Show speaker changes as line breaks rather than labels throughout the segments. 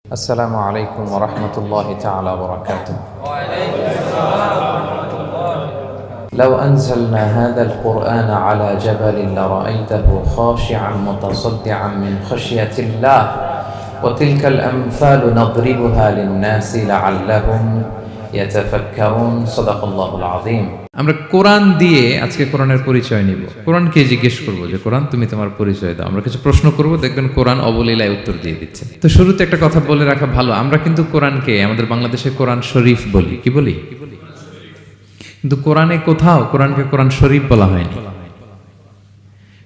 السلام عليكم ورحمة الله تعالى وبركاته. لو أنزلنا هذا القرآن على جبل لرأيته خاشعا متصدعا من خشية الله وتلك الأمثال نضربها للناس لعلهم يتفكرون. صدق الله العظيم.
আমরা কোরআন দিয়ে আজকে কোরআনের পরিচয় নিব। কোরআনকে জিজ্ঞেস করব যে কোরআন তুমি তোমার পরিচয় দাও। আমরা কিছু প্রশ্ন করব, দেখবেন কোরআন অবলীলায় উত্তর দিয়ে দিচ্ছে। তো শুরুতে একটা কথা বলে রাখা ভালো, আমরা কিন্তু কোরআনকে আমাদের বাংলাদেশে কোরআন শরীফ বলি। কি বলি? কিন্তু কোরআনে কোথাও কোরআনকে কোরআন শরীফ বলা হয়নি।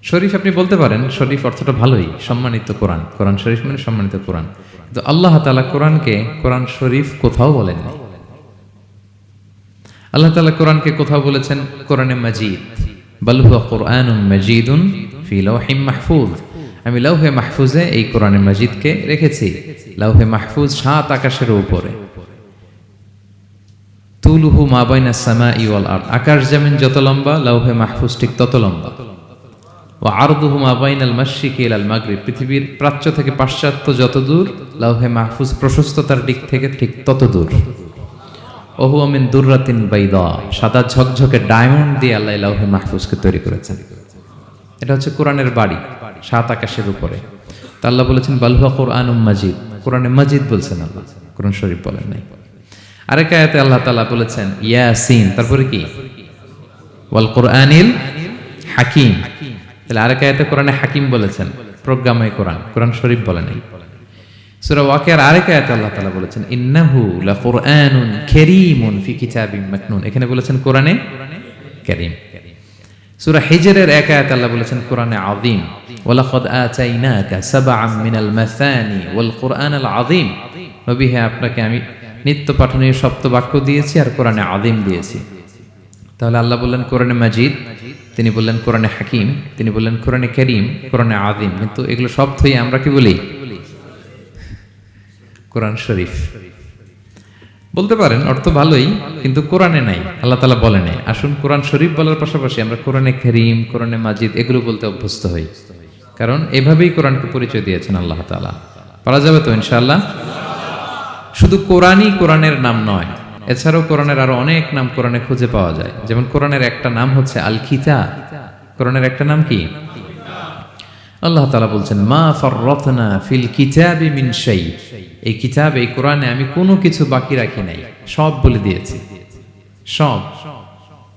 শরীফ আপনি বলতে পারেন, শরীফ অর্থটা ভালোই, সম্মানিত কোরআন। কোরআন শরীফ মানে সম্মানিত কোরআন। কিন্তু আল্লাহ তাআলা কোরআনকে কোরআন শরীফ কোথাও বলেননি। আল্লাহ তাআলা কোরআনকে কোথাও বলেছেন কোরআনে মাজিদ, বাল হুয়া কুরআনুম মাজিদুন ফি লাওহিম মাহফুজ। আমি লাওহে মাহফুজে এই কোরআনে মাজিদকে রেখেছি। লাওহে মাহফুজ 7 আকাশের উপরে। তুলুহু মা বাইনাস সামাই ওয়াল আরদ, আকাশ জমিন যত লম্বা লাওহে মাহফুজ ঠিক তত লম্বা। ওয়া আরদুহু মা বাইনাল মাশরিকি ইলাল মাগরিব, পৃথিবীর প্রাচ্য থেকে পাশ্চাত্য যত দূর, লাওহে মাহফুজ প্রশস্ততার দিক থেকে ঠিক তত দূর। ওহু মিন দুররাতিন বাইদা, সাদা ঝকঝকে ডায়মন্ড দিয়ে আল্লাহ লাওহে মাহফুজকে তৈরি করেছেন। এটা হচ্ছে কোরআনের বাড়ি 7 আকাশের উপরে। তা আল্লাহ বলেছেন বাল হুয়া কুরআনুম মাজিদ, কোরআনে মাজিদ বলছেন আল্লাহ, কোরআন শরীফ বলেন নাই। আরেক আয়াতে আল্লাহ তাআলা বলেছেন ইয়াসিন, তারপরে কি ওয়াল কুরআনিল হাকিম। তাহলে আরেক আয়াতে কোরআনে হাকিম বলেছেন, প্রজ্ঞাময় কোরআন, কোরআন শরীফ বলেন নাই। সূরা ওয়াকিয়ার আরেক আয়াতে আল্লাহ তাআলা বলেছেন ইন্নাহু লাকুরআনুন কারীমুন ফি কিতাবিম মাকনুন, এখানে বলেছেন কোরআনে কারীম। সূরা হিজরের এক আয়াতে আল্লাহ বলেছেন কোরআনে আযীম, ওয়ালাকাদ আতাইনাকা সাবআম মিনাল মাসানি ওয়াল কুরআনাল আযীম। নবী হে, আপনাকে আমি নিত্য পাঠনীয় সপ্ত বাক্য দিয়েছি আর কোরআনে আযীম দিয়েছি। তাহলে আল্লাহ বললেন কোরআনে মাজিদ, তিনি বললেন কোরআনে হাকিম, তিনি বললেন কোরআনে কারীম, কোরআনে আযীম। কিন্তু এগুলো সব থেকে আমরা কি বলি? কোরআন শরীফ বলতে পারেন, অর্থ ভালোই, কিন্তু কোরআনে নাই, আল্লাহ তাআলা বলে নাই। আসুন কোরআন শরীফ বলার পাশাপাশি আমরা কোরআনে কারীম, কোরআনে মাজিদ এগুলো বলতে অভ্যস্ত হই, কারণ এভাবেই কোরআনকে পরিচয় দিয়েছেন আল্লাহ তাআলা। পারা যাবে তো ইনশাআল্লাহ? শুধু কোরআনই কোরআনের নাম নয়, এছাড়াও কোরআনের আরো অনেক নাম কোরআনে খুঁজে পাওয়া যায়। যেমন কোরআনের একটা নাম হচ্ছে আল কিতাব। কোরআনের একটা নাম কি? আল্লাহ তাআলা বলছেন মা ফাররাতনা ফিল কিতাবি মিন শাই, এই কিতাব, এই কোরআনে আমি কোনো কিছু বাকি রাখি নাই, সব বলে দিয়েছি। সব,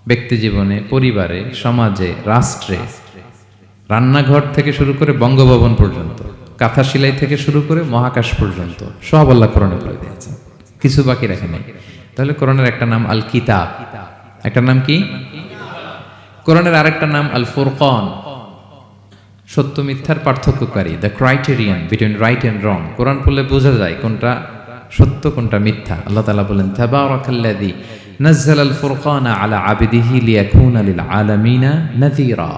ব্যক্তি জীবনে, পরিবারে, সমাজে, রাষ্ট্রে, রান্নাঘর থেকে শুরু করে বঙ্গভবন পর্যন্ত, কাঁথা সেলাই থেকে শুরু করে মহাকাশ পর্যন্ত সব আল্লাহ কোরআনে বলে দিয়েছেন, কিছু বাকি রাখে নাই। তাহলে কোরআনের একটা নাম আল কিতাব, একটা নাম কি? কোরআনের আরেকটা নাম আল ফুরকান, সত্য মিথ্যার পার্থক্যকারী, the criterion between right and wrong. কোরআন পড়লে বোঝা যায় কোনটা সত্য কোনটা মিথ্যা। আল্লাহ তাআলা বলেন তাবারাকাল্লাযী নাযালাল ফুরকানা আলা আবদিহি লিয়াকুনা লিল আলামিনা নাযীরা।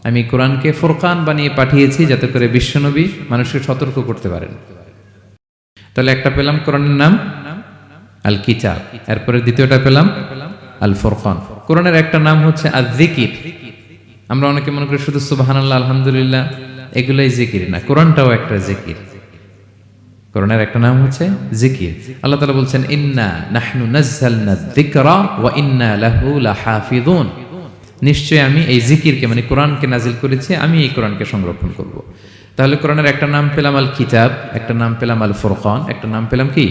আমি কোরআনকে ফুরকান বানিয়ে পাঠিয়েছি যাতে করে বিশ্বনবী মানুষকে সতর্ক করতে পারেন। তাহলে একটা পেলাম কোরআনের নাম আল কিতাব, এরপরে দ্বিতীয়টা পেলাম আল ফুরকান। কোরআনের একটা নাম হচ্ছে আয-যিকির। আমরা অনেকে মনে করি শুধু সুবহানাল্লাহ, আলহামদুলিল্লাহ এগুলাই জিকির, না, কোরআনটাও একটা জিকির। কোরআনের একটা নাম হচ্ছে জিকির। আল্লাহ তাআলা বলছেন ইন্না নাহনু নাযালনা যিকরা ওয়া ইন্না লাহু লাহাফিযুন, নিশ্চয় আমি এই জিকিরকে মানে কোরআনকে নাজিল করেছি, আমি এই কোরআনকে সংরক্ষণ করব। তাহলে কোরআনের একটা নাম পেলাম আল কিতাব, একটা নাম পেলাম আল ফুরকান, একটা নাম পেলাম কি?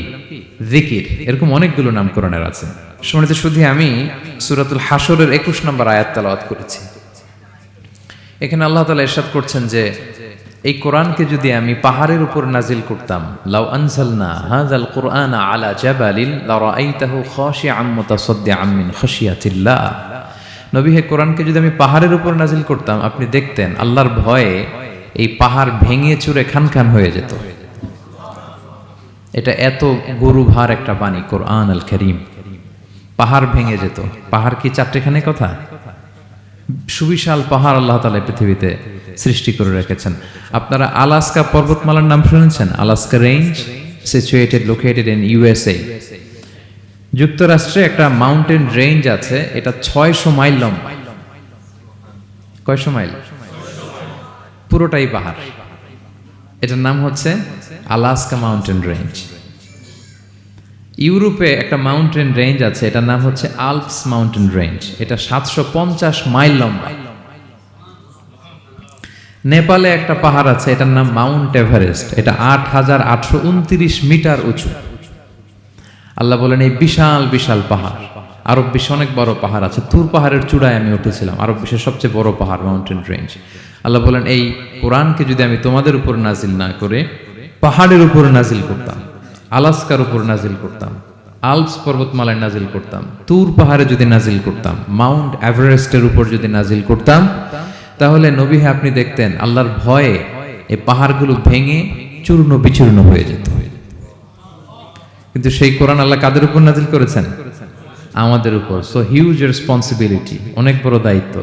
জিকির। এরকম অনেকগুলো নাম কোরআনের আছে। শুনতে শুধু আমি সূরাতুল হাশরের 21 নম্বর আয়াত তেলাওয়াত করেছি। এখানে আল্লাহ তাআলা ইরশাদ করছেন যে এই কোরআনকে যদি আমি পাহাড়ের উপর নাজিল করতাম, লাউ আনজালনা হাযাল কুরআনা আলা জাবালিন লারাআইতাহু খাশিআম মুতাসাদ্দিআম মিন খাশিয়াতিল্লাহ। নবী হে, কোরআনকে যদি আমি পাহাড়ের উপর নাজিল করতাম, আপনি দেখতেন আল্লাহর ভয়ে এই পাহাড় ভেঙে চুরে খান খান হয়ে যেত। এটা এত গুরুভার একটা বাণী কোরআন আল কারীম, পাহাড় ভেঙে যেত। পাহাড় কি চারটেখানে কথা? সুবিশাল পাহাড় আল্লাহ তাআলা পৃথিবীতে সৃষ্টি করে রেখেছেন। আপনারা আলাস্কা পর্বতমালার নাম শুনেছেন? Alaska range, situated located in USA. যুক্তরাষ্ট্রে একটা মাউন্টেন রেঞ্জ আছে, এটা 600 মাইল লম্বা। কয়শো মাইল? পুরোটাই পাহাড়। এটার নাম হচ্ছে আলাস্কা মাউন্টেন রেঞ্জ। ইউরোপে একটা মাউন্টেন রেঞ্জ আছে, এটার নাম হচ্ছে আল্পস মাউন্টেন রেঞ্জ। এটা 750 মাইল লম্বা। নেপালে একটা পাহাড় আছে, এটার নাম মাউন্ট এভারেস্ট। এটা 8829 মিটার উঁচু। আল্লাহ বলেন এই বিশাল বিশাল পাহাড়। আরব বিশ্বে অনেক বড় পাহাড় আছে। তুর পাহাড়ের চূড়ায় আমি উঠেছিলাম, আরব বিশ্বের সবচেয়ে বড় পাহাড় মাউন্টেন রেঞ্জ। আল্লাহ বলেন এই কোরআনকে যদি আমি তোমাদের উপর নাজিল না করে পাহাড়ের উপর নাজিল করতাম, আলাস্কার উপর নাজিল করতাম, আল্পস পর্বতমালায় নাজিল করতাম, তুর পাহাড়ে যদি নাজিল করতাম, মাউন্ট এভারেস্টের উপর যদি নাজিল করতাম, তাহলে নবী হ্যাঁ আপনি দেখতেন আল্লাহর ভয়ে এই পাহাড়গুলো ভেঙে চূর্ণ বিচূর্ণ হয়ে যেত। কিন্তু সেই কোরআন আল্লাহ কাদের উপর নাজিল করেছেন? আমাদের উপর। সো হিউজ রেসপন্সিবিলিটি, অনেক বড় দায়িত্ব।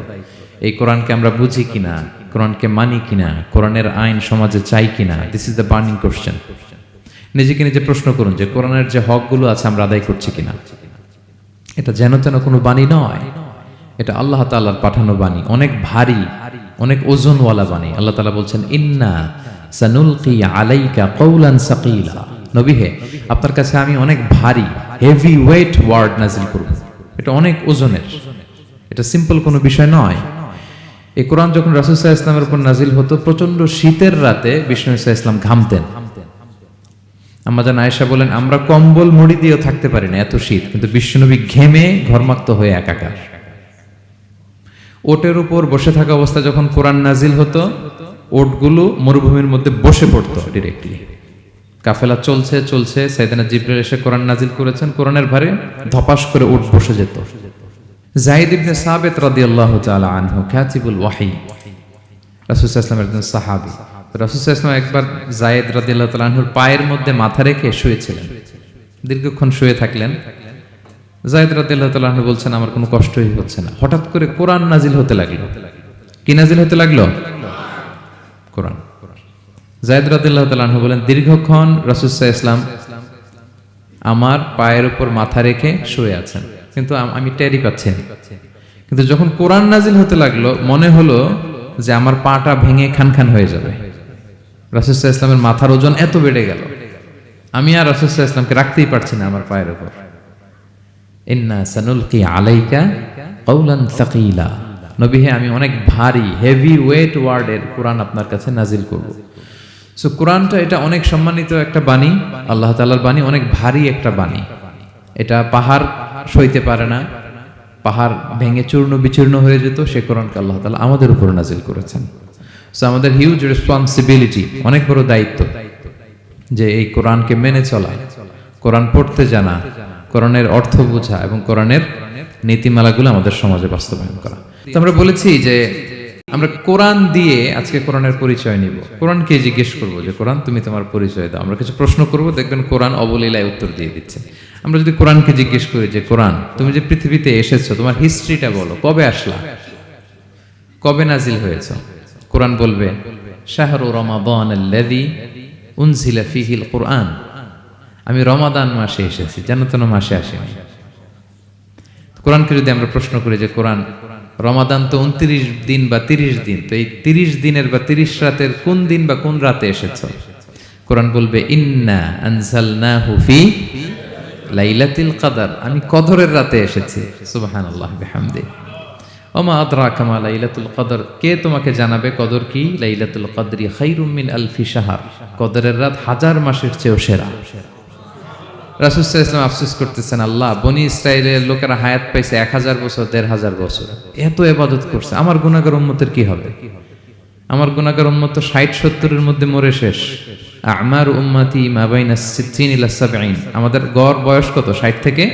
এই কোরআনকে আমরা বুঝি কিনা, কোরআনকে মানি কিনা, কোরআনের আইন সমাজে চাই কিনা, this is the burning question. নিজেকে নিজে প্রশ্ন করুন যে কোরআনের যে হকগুলো আছে আমরা আদায় করছি কিনা। এটা যেন তেন কোনো বাণী নয়, এটা আল্লাহ তাআলার পাঠানো বাণী, অনেক ভারী, অনেক ওজনওয়ালা বাণী। আল্লাহ তাআলা বলছেন ইন্না সানুলকি আলাইকা কওলান সাকিলা, নবী হে আপনার কাছে আমি অনেক ভারী, হেভি ওয়েট ওয়ার্ড নাজিল করব। এটা অনেক ওজনের, এটা সিম্পল কোনো বিষয় নয়। এই কোরআন যখন রাসূল সাল্লাল্লাহু আলাইহি ওয়াসাল্লামের উপর নাজিল হতো, প্রচন্ড শীতের রাতে বিষ্ণু সাল্লাল্লাহু আলাইহি ওয়াসাল্লাম ঘামতেন। আম্মা জান আয়েশা বলেন আমরা কম্বল মুড়ি দিয়েও থাকতে পারি না, এত শীত, কিন্তু বিশ্বনবী ঘেমে ঘর্মাক্ত হয়ে একাকার। ওটের উপর বসে থাকা অবস্থা যখন কোরআন নাজিল হতো, ওটগুলো মরুভূমির মধ্যে বসে পড়তো ডিরেক্টলি। কাফেলা চলছে চলছে, সাইয়েদনা জিবরাইল এসে কোরআন নাজিল করেছেন, কোরআনের ভারে ধপাস করে উট বসে যেত। যায়েদ ইবনে সাবিত রাদিয়াল্লাহু তাআলা আনহু কাতিবুল ওয়াহি, রাসূল সাল্লাল্লাহু আলাইহি ওয়াসাল্লামের একজন সাহাবী। রাসূল সাল্লাল্লাহু আলাইহি ওয়াসাল্লাম একবার যায়েদ রাদিয়াল্লাহু তাআলা আনহুর পায়ের মধ্যে মাথা রেখে শুয়েছিলেন, দীর্ঘক্ষণ শুয়ে থাকলেন। যায়েদ রাদিয়াল্লাহু তাআলা আনহু বলছেন আমার কোনো কষ্টই হচ্ছে না। হঠাৎ করে কোরআন নাজিল হতে লাগলো। কি নাজিল হতে লাগলো? কোরআন। যায়েদ রাদিয়াল্লাহু তাআলা আনহু বলেন দীর্ঘক্ষণ রাসূল সাল্লাল্লাহু আলাইহি ওয়াসাল্লাম আমার পায়ের উপর মাথা রেখে শুয়ে আছেন, কিন্তু আমি টেরই পাচ্ছি না। কিন্তু যখন কোরআন নাজিল হতে লাগলো মনে হলো যে আমার পাটা ভেঙে খান খান হয়ে যাবে। রাসূল সাল্লাল্লাহু আলাইহি ওয়াসাল্লামের মাথার ওজন এত বেড়ে গেল, আমি আর রাসূল সাল্লাল্লাহু আলাইহি ওয়াসাল্লামকে রাখতেই পারছি না আমার পায়ের উপর। ইন্না সানুলকি আলাইকা কওলান সাকিলা, নবী হে আমি অনেক ভারী, হেভি ওয়েট ওয়ার্ডের কোরআন আপনার কাছে নাজিল করব। সো কোরআনটা এটা অনেক সম্মানিত একটা বাণী, আল্লাহ তাআলার বাণী, অনেক ভারী একটা বাণী। এটা পাহাড় সইতে পারে না, পাহাড় ভেঙে চূর্ণ বিচূর্ণ হয়ে যেত, সে কোরআনকে আল্লাহ তাআলা আমাদের উপর নাজিল করেছেন। সো আমাদের হিউজ রেসপন্সিবিলিটি, অনেক বড় দায়িত্ব যে এই কোরআনকে মেনে চলা, কোরআন পড়তে জানা, কোরআনের অর্থ বোঝা এবং কোরআনের নীতিমালাগুলো আমাদের সমাজে বাস্তবায়ন করা। তো আমরা বলেছি যে আমরা কোরআন দিয়ে আজকে কোরআনের পরিচয় নিব। কোরআনকে জিজ্ঞেস করব যে কোরআন তুমি তোমার পরিচয় দাও। আমরা কিছু প্রশ্ন করব, দেখবেন কোরআন অবলীলায় উত্তর দিয়ে দিচ্ছে। আমরা যদি কোরআনকে জিজ্ঞেস করি যে কোরআন তুমি যে পৃথিবীতে এসেছো তোমার হিস্ট্রিটা বলো, কবে আসলা, কবে নাজিল হয়েছে, কোরআন বলবে শাহরু রমাদানাল্লাযী উনজিলা ফীহিল কুরআন, আমি রমাদান মাসে এসেছি, যেন তেন মাসে আসেনি। কোরআনকে যদি আমরা প্রশ্ন করি যে কোরআন রমাদান তো 29 দিন বা 30 দিন, তো এই 30 দিনের বা 30 রাতের কোন দিন বা কোন রাতে এসেছো? কোরআন বলবে ইন্না আনজালনাহু ফি লাইলাতুল কদর, আমি কদরের রাতে এসেছি। সুবহানাল্লাহ বিহামদি। ওমা আদরাকা মা লাইলাতুল কদর, কে তোমাকে জানাবে কদর কি? লাইলাতুল কদরি খায়রুম মিন আলফি শাহর, কদরের রাত 1000 মাসের চেয়েও সেরা। রাসূল সাল্লাল্লাহু আলাইহি ওয়াসাল্লাম আফসোস করতেছেন, আল্লাহ বনি ইসরাইলের লোকেরা হায়াত পাইছে 1000 বছর, 1500 বছর, এত ইবাদত করছে, আমার গুনাহগার উম্মতের কি হবে? আমার গুনাহগার উম্মত তো 60-70 এর মধ্যে মরে শেষ। আমার উম্মতি মা বাইনা 60 ইলা 70, আমাদের গড় বয়স কত? 60 থেকে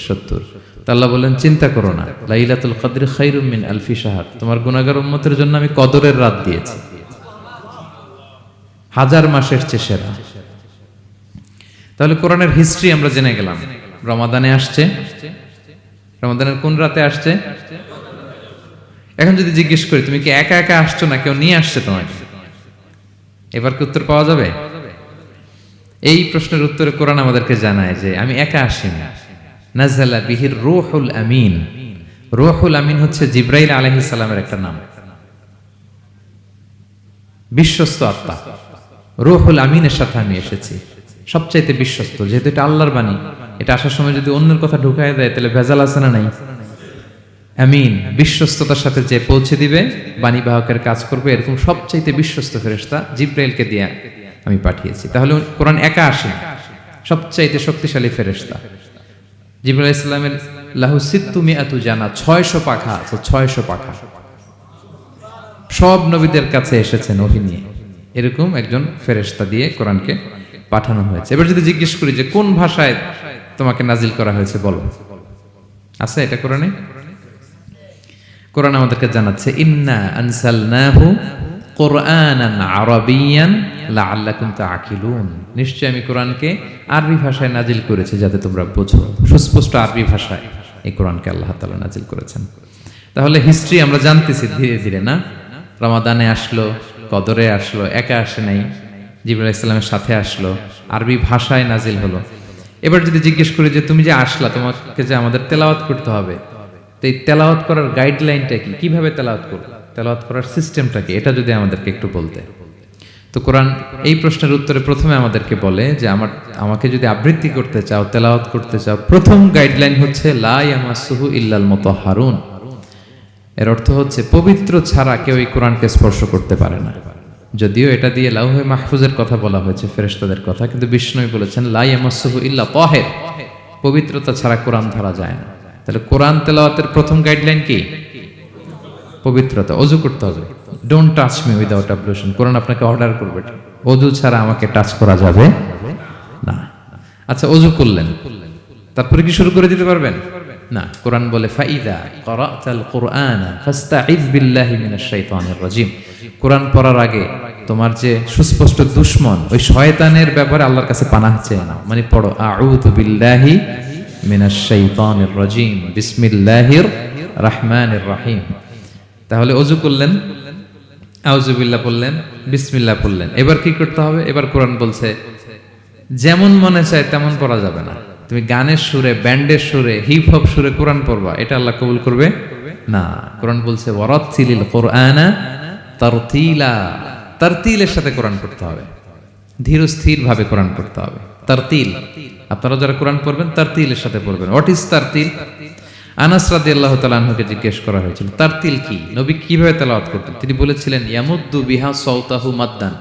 70। তো আল্লাহ বলেন চিন্তা করো না, লাইলাতুল কদরি খায়রুম মিন আলফি শাহর, তোমার গুনাহগার উম্মতের জন্য আমি কদরের রাত দিয়েছি, 1000 মাসের চেয়ে সেরা। তাহলে কোরআনের হিস্ট্রি আমরা জেনে গেলাম। রমাদানে আসছে, রমাদানের কোন রাতে আসছে? এখন যদি জিজ্ঞেস করি তুমি কি একা একা আসছো না কেউ নিয়ে আসছে তোমাকে, এবার কি উত্তর পাওয়া যাবে? এই প্রশ্নের উত্তরে কোরআন আমাদেরকে জানায় যে আমি একা আসিনি। নাযালা বিহির রূহুল আমিন, রূহুল আমিন হচ্ছে জিবরাইল আলাইহিস সালামের একটা নাম, বিশ্বস্ত আত্মা। রূহুল আমিনের সাথে আমি এসেছি, সবচাইতে বিশ্বস্ত। যেহেতু এটা আল্লাহর বাণী, এটা আসার সময় যদি অন্যের কথা ঢুকায় দেয় তাহলে ভেজাল আছে না নাই? আমিন, বিশ্বস্ততার সাথে যে পৌঁছে দিবে, বাণী বাহকের কাজ করবে, এরকম সবচাইতে বিশ্বস্ত ফেরেশতা জিব্রাইলকে দিয়ে আমি পাঠিয়েছি। তাহলে কোরআন একা আসে, সবচাইতে শক্তিশালী ফেরেশতা জিবরাইল আলাইহিস সালামের লাহু সিত্তু মিআতু জানা, 600 পাখা আছে, 600 পাখা। সব নবীদের কাছে এসেছেন ওহী নিয়ে, এরকম একজন ফেরেশতা দিয়ে কোরআনকে পাঠানো হয়েছে। এবার যদি জিজ্ঞেস করি যে কোন ভাষায় তোমাকে নাজিল করা হয়েছে বলো, আছে এটা কোরআনে? কোরআন আমাদেরকে জানাচ্ছে ইন্না আনসালনাহু কুরআনান আরাবিয়ান লাআল্লাকুম তাআকিলুন, নিশ্চয় আমি কোরআনকে আরবি ভাষায় নাজিল করেছি যাতে তোমরা বোঝো। সুস্পষ্ট আরবি ভাষায় এই কোরআনকে আল্লাহ তাআলা নাজিল করেছেন। তাহলে হিস্ট্রি আমরা জানতেছি ধীরে ধীরে, না? রমাদানে আসলো, কদরে আসলো, একা আসে নাই, জিবরাইল আলাইহিস সালামের সাথে আসলো, আরবি ভাষায় নাজিল হলো। এবার যদি জিজ্ঞেস করি যে তুমি যে আসলা, তোমাকে যে আমাদের তেলাওয়াত করতে হবে, তো এই তেলাওয়াত করার গাইডলাইনটা কি, কিভাবে তেলাওয়াত করব, তেলাওয়াত করার সিস্টেমটা কি, এটা যদি আমাদেরকে একটু বলতে। তো কোরআন এই প্রশ্নের উত্তরে প্রথমে আমাদেরকে বলে যে আমাকে যদি আবৃত্তি করতে চাও, তেলাওয়াত করতে চাও, প্রথম গাইডলাইন হচ্ছে লা ইয়ামাসসুহু ইল্লাল মুতাহহারুন। এর অর্থ হচ্ছে পবিত্র ছাড়া কেউ এই কোরআনকে স্পর্শ করতে পারে না। যদিও এটা দিয়ে লাউহে মাহফুজের কথা বলা হয়েছে, ফেরেশতাদের কথা, কিন্তু বিষ্ণু বলেছেন লা ইয়ামাসসুহু ইল্লা তাহির, পবিত্রতা ছাড়া কোরআন ধরা যায় না। তাহলে কোরআন তেলাওয়াতের প্রথম গাইডলাইন কি? পবিত্রতা, ওযু করতে হবে। ডোন্ট টাচ মি উইদাউট অ্যাবলুশন, কোরআন আপনাকে অর্ডার করবে, ওযু ছাড়া আমাকে টাচ করা যাবে না। আচ্ছা, ওযু করলেন, তারপরে কি শুরু করে দিতে পারবেন? না, কোরআন বলে ফাইদা ক্বরাতাল কুরআনা ফাস্তাইয বিল্লাহি মিনাশ শাইতানির রাজিম। কোরআন পড়ার আগে তোমার যে সুস্পষ্ট দুশমন ওই শয়তানের ব্যাপারে আল্লাহর কাছে পানাহ চেয়ে নাও। মানে পড়ো আউযু বিল্লাহি মিনাশ শাইতানির রাজিম বিসমিল্লাহির রহমানির রহিম। তাহলে ওযু করলেন, আউযু বিল্লাহ পড়লেন, বিসমিল্লাহ পড়লেন। এবার কি করতে হবে? এবার কোরআন বলছে যেমন মনে চায় তেমন পড়া যাবে না। তুমি গানের সুরে, ব্যান্ডের সুরে, হিপ হপ সুরে কোরআন পড়বা, এটা আল্লাহ কবুল করবে না। কোরআন বলছে ওয়ারাত্তিলিল কুরআনা তারতিলা, তারতিলের সাথে কোরআন পড়তে হবে, ধীর স্থির ভাবে কোরআন পড়তে হবে। তারতিল, আপনারা যারা কোরআন পড়বেন তারতিলের সাথে পড়বেন। What is তারতিল? আনাস রাদিয়াল্লাহু তাআলা আনহুকে জিজ্ঞেস করা হয়েছিল তারতিল কি, নবী কিভাবে তেলাওয়াত করতেন। তিনি বলেছিলেন ইয়ামুদ্দু বিহা সাওতাহু মাদ্দান।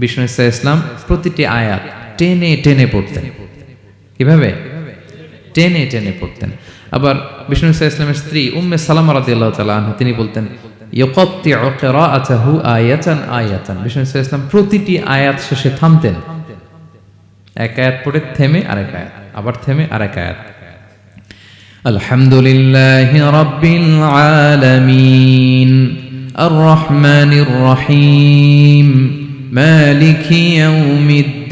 বিষ্ণু ইসা ইসলাম প্রতিটি আয়াত টেনে টেনে পড়তেন। কিভাবে? টেনে টেনে পড়তেন। আবার বিষ্ণু ইসা ইসলামের স্ত্রী উম্মে সালামা রাদিয়াল্লাহু তাআলা আনহা, তিনি বলতেন ইয়াকাত্তিউ কিরাআতাহু আয়াতান আয়াতান। বিষ্ণু ইসা ইসলাম প্রতিটি আয়াত শেষে থামতেন, এক আয়াত পড়ে থেমে আরেক আয়াত, আবার থেমে আরেক আয়াত। আলহামদুলিল্লাহি রাব্বিল আলামিন আর রহমানির রহিম মালিকি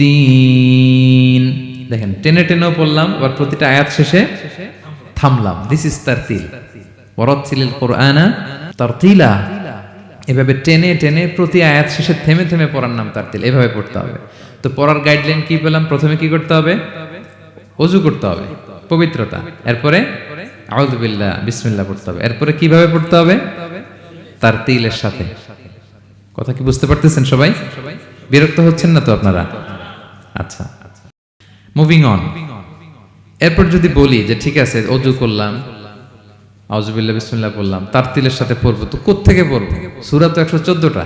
ইয়াউমিদ্দিন। দেখেন, টেনে টেনেও পড়লাম, আবার প্রতিটা আয়াত শেষে থামলাম। This is তারতিল। ওয়ারাত্তিলিল কুরআনা তারতিলা। এভাবে টেনে টেনে প্রতি আয়াত শেষে থেমে থেমে পড়ার নাম তারতিল। এভাবে পড়তে হবে। তো পড়ার গাইডলাইন কি পেলাম? প্রথমে কি করতে হবে? ওযু করতে হবে, পবিত্রতা। এরপরে আউযু বিল্লাহ, বিসমিল্লাহ পড়তে হবে। এরপরে কিভাবে পড়তে হবে? তারতিলের সাথে। কথা কি বুঝতে পারতেছেন সবাই? বিরক্ত হচ্ছেন না তো আপনারা? আচ্ছা, মুভিং অন। এরপর যদি বলি যে ঠিক আছে ওযু করলাম, আউযু বিল্লাহ বিসমিল্লাহ পড়লাম, তারতিলের সাথে পড়বো, তো কোত্থেকে পড়বো? সূরা তো 114টা,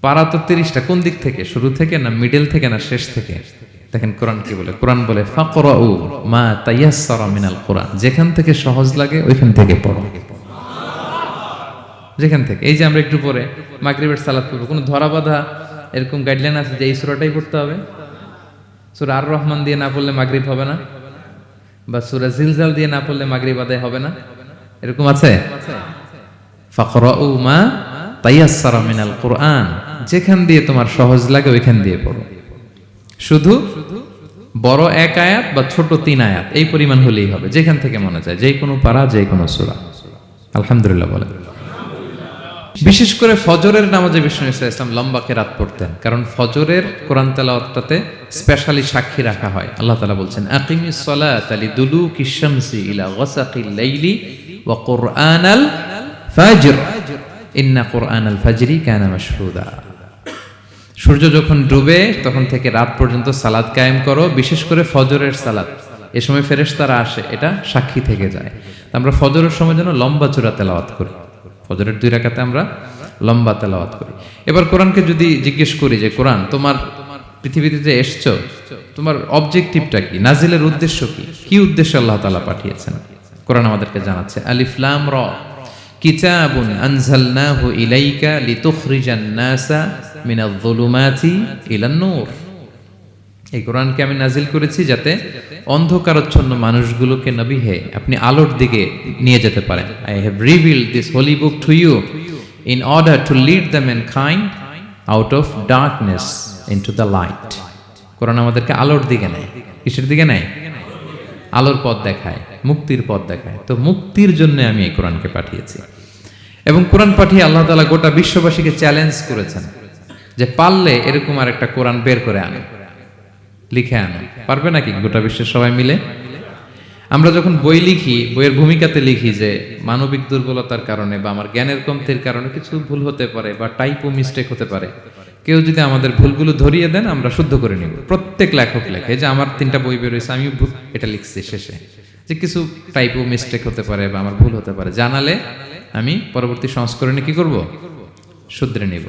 পারা তো 30টা। কোন দিক থেকে? শুরু থেকে না মিডল থেকে না শেষ থেকে? দেখেন কোরআন কি বলে। কোরআন বলে ফাকরাউ মা তায়াসসারা মিনাল কোরআন, যেখান থেকে সহজ লাগে ওইখান থেকে পড়ো। যেখান থেকে, এই যে আমরা একটু পরে মাগরিবের সালাত পড়বো, কোনো ধরা বাঁধা এরকম গাইডলাইন আছে যে এই সূরাটাই পড়তে হবে? সূরা আর রহমান দিয়ে না পড়লে মাগরিব হবে না, বা সূরা জিলজাল দিয়ে না পড়লে মাগরিব আদায় হবে না, এরকম আছে? ফাকরাউ মা তায়াসসারা মিনাল কোরআন, যেখান দিয়ে তোমার সহজ লাগে ওইখান দিয়ে পড়ো। শুধু বড় এক আয়াত বা ছোট 3 আয়াত এই পরিমাণ হলেই হবে, যেখান থেকে মনে চায়, যে কোনো পারা, যে কোনো সূরা। আলহামদুলিল্লাহ বলেন। বিশেষ করে ফজরের নামাজে বিষ্ণু ইসা ইসলাম লম্বা কেরাত পড়তেন, কারণ ফজরের কোরআন তেলাওয়াতটাতে স্পেশালি সাক্ষী রাখা হয়। আল্লাহ তাআলা বলছেন আকিমিস সালাতা লিদুলুকিশ শামসি ইলা গাসাকিল লাইলি ওয়া কুরআনাল ফাজর ইন্না কুরআনাল ফাজরি কানা মাশহুদা। সূর্য যখন ডুবে তখন থেকে রাত পর্যন্ত সালাত কায়েম করো, বিশেষ করে ফজরের সালাত। এ সময় ফেরেশতারা আসে, এটা সাক্ষী থেকে যায়। আমরা ফজরের সময় যেন লম্বা চূড়া তেলাওয়াত করি, ফজরের 2 রাকাতে আমরা লম্বা তেলাওয়াত করি। এবার কোরআনকে যদি জিজ্ঞেস করি যে কোরআন তোমার পৃথিবীতে যে এসছো, তোমার অবজেক্টিভটা কি, নাজিলের উদ্দেশ্য কি, কি উদ্দেশ্যে আল্লাহ তাআলা পাঠিয়েছেন, কোরআন আমাদেরকে জানাচ্ছে। আলিফ লাম র কিতাবুন আনজালনাহু ইলাইকা লিতুখরিজান নাসা মিনাল যুলুমাতি ইলান নূর। এই কোরআনকে আমি নাজিল করেছি যাতে অন্ধকারাচ্ছন্ন মানুষগুলোকে নবী হে আপনি আলোর দিকে নিয়ে যেতে পারেন। I have revealed this holy book to you in order to lead the mankind out of darkness into the light. কোরআন আমাদেরকে আলোর দিকে নেয়। কিসের দিকে নেয়? আলোর পথ দেখায়, মুক্তির পথ দেখায়। তো মুক্তির জন্য আমি এই কোরআনকে পাঠিয়েছি। এবং কোরআন পাঠিয়ে আল্লাহ তাআলা গোটা বিশ্ববাসীকে চ্যালেঞ্জ করেছেন যে পারলে এরকম আর একটা কোরআন বের করে আনো, লিখে আনো। পারবে নাকি গোটা বিশ্বের সবাই মিলে? আমরা যখন বই লিখি, বইয়ের ভূমিকাতে লিখি যে মানবিক দুর্বলতার কারণে বা আমার জ্ঞানের কমতির কারণে কিছু ভুল হতে পারে বা টাইপো মিস্টেক হতে পারে। কেউ যদি আমাদের ভুলগুলো ধরিয়ে দেন আমরা শুদ্ধ করে নিব। প্রত্যেক লেখক লেখে যে আমার 3টা বই বের হয়েছে, আমি এটা লিখছি শেষে, যে কিছু টাইপো মিস্টেক হতে পারে বা আমার ভুল হতে পারে, জানালে আমি পরবর্তী সংস্করণে কি করব? শুধরে নিব।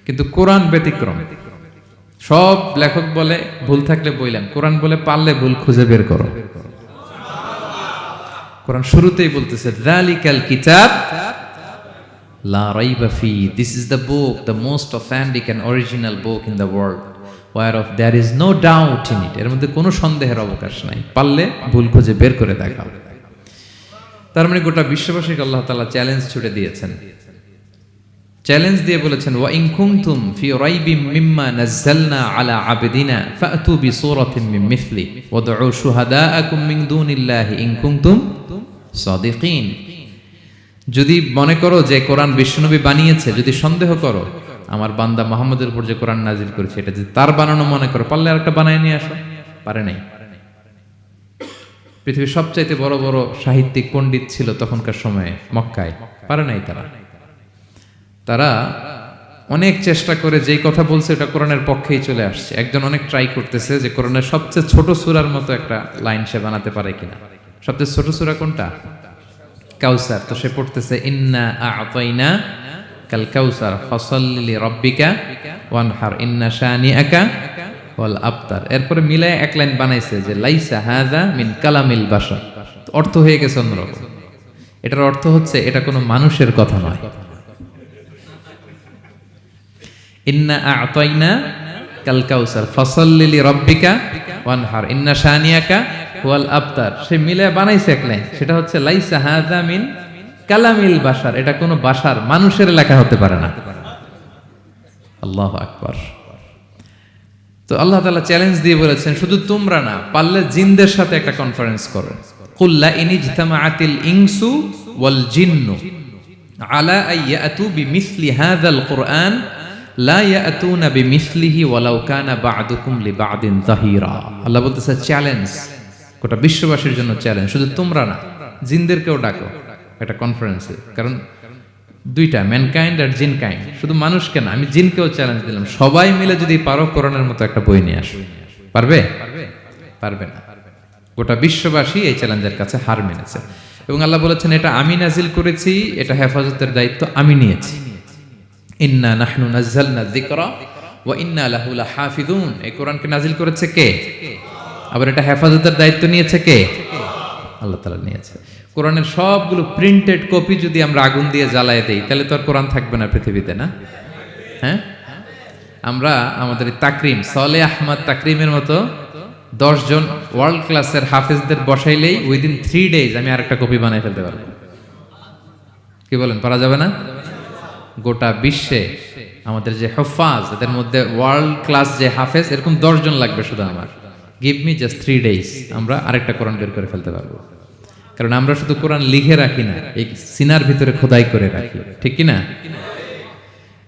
কিন্তু কোরআন ব্যতিক্রম। সব লেখক বলে ভুল থাকলে বইলাম, কোরআন বলে পারলে ভুল খুঁজে বের করো। কোরআন শুরুতেই বলতেছে যালিকাল কিতাব লা রাইবা ফি, this is the book, the most authentic and original book in the world, whereof there is no doubt in it, এর মধ্যে কোনো সন্দেহের অবকাশ নাই। পারলে ভুল খুঁজে বের করে দেখাও। তার মানে গোটা বিশ্ববাসীকে আল্লাহ তাআলা চ্যালেঞ্জ ছুড়ে দিয়েছেন। চ্যালেঞ্জ দিয়ে বলেছেন ওয়া ইন কুনতুম ফি রাইবিম মিম্মা নাযালনা আলা আবদিনা ফাতু বিসূরাতিন মিন মিথলি ওয়াদউ শুহাদাআকুম মিন দুনিল্লাহি ইন কুনতুম সাদিকিন। যদি মনে করো যে কোরআন বিশ্বনবী বানিয়েছে, যদি সন্দেহ করো আমার বান্দা মুহাম্মদের উপর যে কোরআন নাজিল করেছে এটা যে তার বানানো মনে করো, পারলে আরেকটা বানায় নিয়ে আসো। পারে নাই। পৃথিবীর সবচাইতে বড় বড় সাহিত্যিক পণ্ডিত ছিল তখনকার সময়ে মক্কায়, পারে নাই তারা অনেক চেষ্টা করে যেই কথা বলছে এটা কোরআনের পক্ষেই চলে আসছে। একজন অনেক ট্রাই করতেছে যে কোরআনের সবচেয়ে ছোট সূরার মতো একটা লাইন সে বানাতে পারে কিনা। সবচেয়ে ছোট সূরা কোনটা? কাউসার। তো সে পড়তেছে ইন্না আ'তাইনা কাল কাউসার ফাসাল্লি লিরাব্বিকা ওয়ানহার ইন্না শানিআকা ওয়াল আবতার। এরপরে মিলায় এক লাইন বানাইছে যে লাইসা হাযা মিন কালামিল বাশার। অর্থ হয়ে গেছে অন্যরকম। এটার অর্থ হচ্ছে এটা কোনো মানুষের কথা নয়। ইন্না আ'তাইনা কাল কাউসার ফাসাল্লি লিরাব্বিকা ওয়ানহার ইন্না শানিআকা ওয়াল আবতার। সে মিলে বানাইছে এক লাইন, সেটা হচ্ছে লাইসা হাযা মিন কালামিল বাশার, এটা কোনো বাশার মানুষের লেখা হতে পারে না। আল্লাহু আকবার। তো আল্লাহ তাআলা চ্যালেঞ্জ দিয়ে বলেছেন শুধু তোমরা না, পারলে জিনদের সাথে একটা কনফারেন্স করো। কুল লা ইনিজতামাআতিল ইনসু ওয়াল জিন্নু আলা আইয়াতু বিমিসলি হাযাল কুরআন লা ইয়াতুনা বিমিসলিহি ওয়ালাউ কানা বা'দুকুম লিবা'দিন যাহিরা। আল্লাহ বলতেছে চ্যালেঞ্জ, গোটা বিশ্ববাসীর জন্য চ্যালেঞ্জ। শুধু তোমরা না, জিনদেরকেও ডাকো একটা কনফারেন্সে। কারণ দুইটা, ম্যানকাইন্ড আর জিনকাইন্ড। শুধু মানুষকে না, আমি জিনকেও চ্যালেঞ্জ দিলাম, সবাই মিলে যদি পারো কোরআনের মতো একটা বই নিয়ে আসো। পারবে? পারবে না। গোটা বিশ্ববাসী এই চ্যালেঞ্জের কাছে হার মেনেছে। এবং আল্লাহ বলেছেন এটা আমি নাজিল করেছি, এটা হেফাজতের দায়িত্ব আমি নিয়েছি। ইন্না নাহনু নাযালনা যিকরা ওয়া ইন্না লাহু লাহাফিযুন। এই কোরআনকে নাজিল করেছে কে? আবার এটা হেফাজতের দায়িত্ব নিয়েছে কে? আল্লাহ তাআলা নিয়েছে। কোরআনের সবগুলো প্রিন্টেড কপি যদি আমরা আগুন দিয়ে জ্বালায় দেই তাহলে তো আর কোরআন থাকবে না পৃথিবীতে, না? হ্যাঁ, আমরা আমাদের তাকরিম সলে আহমদ তাকরিমের মতো 10 জন ওয়ার্ল্ড ক্লাসের হাফেজদের বসাইলেই উইদিন 3 days আমি আরেকটা কপি বানাই ফেলতে পারবো। কি বলেন, পারা যাবে না? গোটা বিশ্বে আমাদের যে হুফাজ, এদের মধ্যে ওয়ার্ল্ড ক্লাস যে হাফেজ, এরকম 10 জন লাগবে শুধু আমার। গিভ মি জাস্ট 3 days, আমরা আরেকটা কোরআন বের করে ফেলতে পারবো। কারণ আমরা শুধু কোরআন লিখে রাখি না, এই সিনার ভিতরে খোদাই করে রাখি, ঠিক কি না?